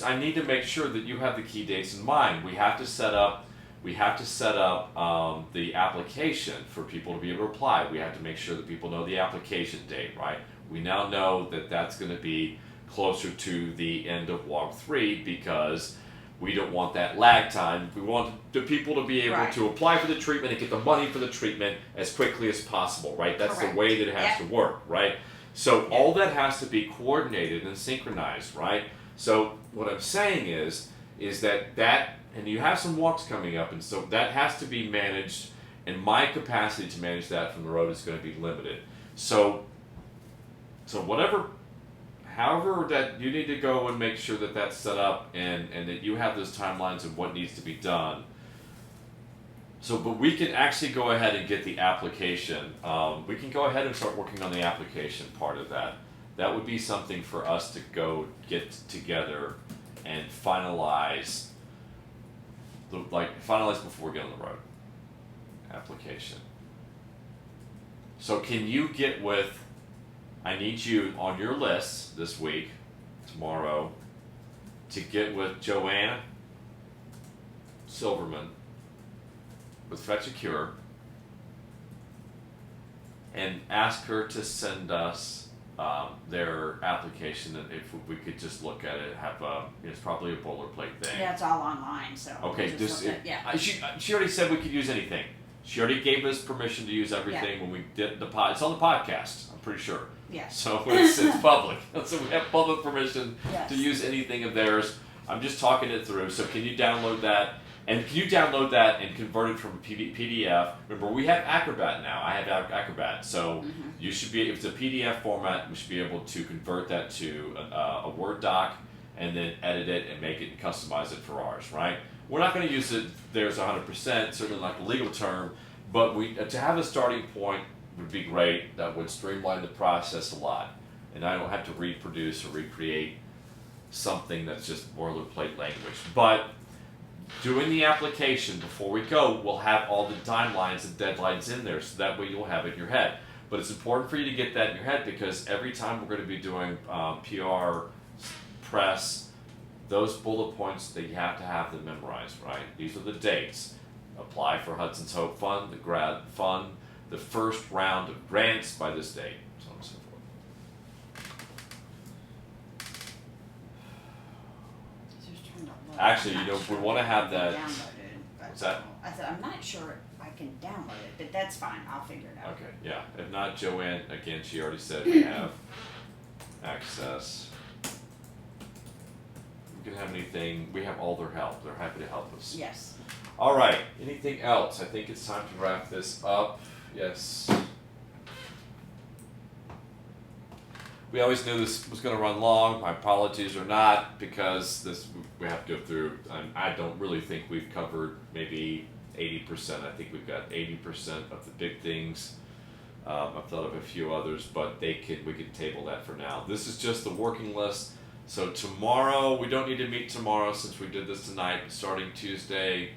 I need to make sure that you have the key dates in mind. We have to set up the application for people to be able to apply. We have to make sure that people know the application date, right? We now know that that's going to be closer to the end of walk 3 because we don't want that lag time. We want the people to be able Right. to apply for the treatment and get the money for the treatment as quickly as possible, right? That's Correct. the way that it has Yep. to work, right? So Yep. all that has to be coordinated and synchronized, right? So what I'm saying is that and you have some walks coming up, and so that has to be managed, and my capacity to manage that from the road is going to be limited. So however that you need to go and make sure that that's set up and that you have those timelines of what needs to be done. So, but we can actually go ahead and get the application. We can go ahead and start working on the application part of that. That would be something for us to go get together and finalize before we get on the road. Application. So can you get with, I need you on your list this week, tomorrow, to get with Joanna Silverman with Fetch a Cure and ask her to send us their application, and if we could just look at it, it's probably a boilerplate thing. Yeah, it's all online, so. Okay, we'll just look at- yeah. she already said we could use anything. She already gave us permission to use everything when we did the pod. It's on the podcast, I'm pretty sure. Yes. So it's public. So we have public permission Yes. to use anything of theirs. I'm just talking it through. So can you download that? And can you download that and convert it from a PDF? Remember, we have Acrobat now. I have Acrobat. So you should be, if it's a PDF format, we should be able to convert that to a Word doc and then edit it and make it and customize it for ours, right? We're not going to use it theirs 100%, certainly not the legal term, but to have a starting point would be great. That would streamline the process a lot. And I don't have to reproduce or recreate something that's just boilerplate language. But doing the application before we go, we'll have all the timelines and deadlines in there, so that way you'll have it in your head. But it's important for you to get that in your head because every time we're going to be doing PR, press, those bullet points, that you have to have them memorized, right? These are the dates. Apply for Hudson's Hope Fund, the grad fund, the first round of grants by this date, so on and so forth. Just trying to look. Actually, I'm you know, not we sure wanna have if I that- can download it, but- What's that? I said, I'm not sure I can download it, but that's fine, I'll figure it out. Okay, yeah. If not, Joanne, again, she already said we have access. We can have anything, we have all their help. They're happy to help us. Yes. All right, anything else? I think it's time to wrap this up. Yes. We always knew this was going to run long. My apologies or not, because we have to go through. I don't really think we've covered maybe 80%. I think we've got 80% of the big things. I've thought of a few others, but we can table that for now. This is just the working list. So tomorrow, we don't need to meet tomorrow since we did this tonight. Starting Tuesday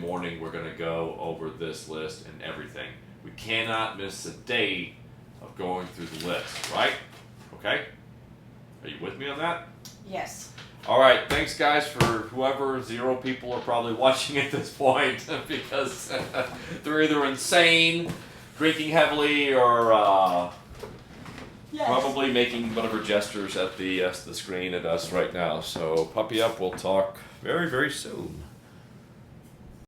morning, we're going to go over this list and everything. We cannot miss a day of going through the list, right? Okay? Are you with me on that? Yes. All right, thanks guys for whoever, 0 people are probably watching at this point because they're either insane, drinking heavily, or Yes. probably making whatever gestures at the screen at us right now. So puppy up, we'll talk very, very soon.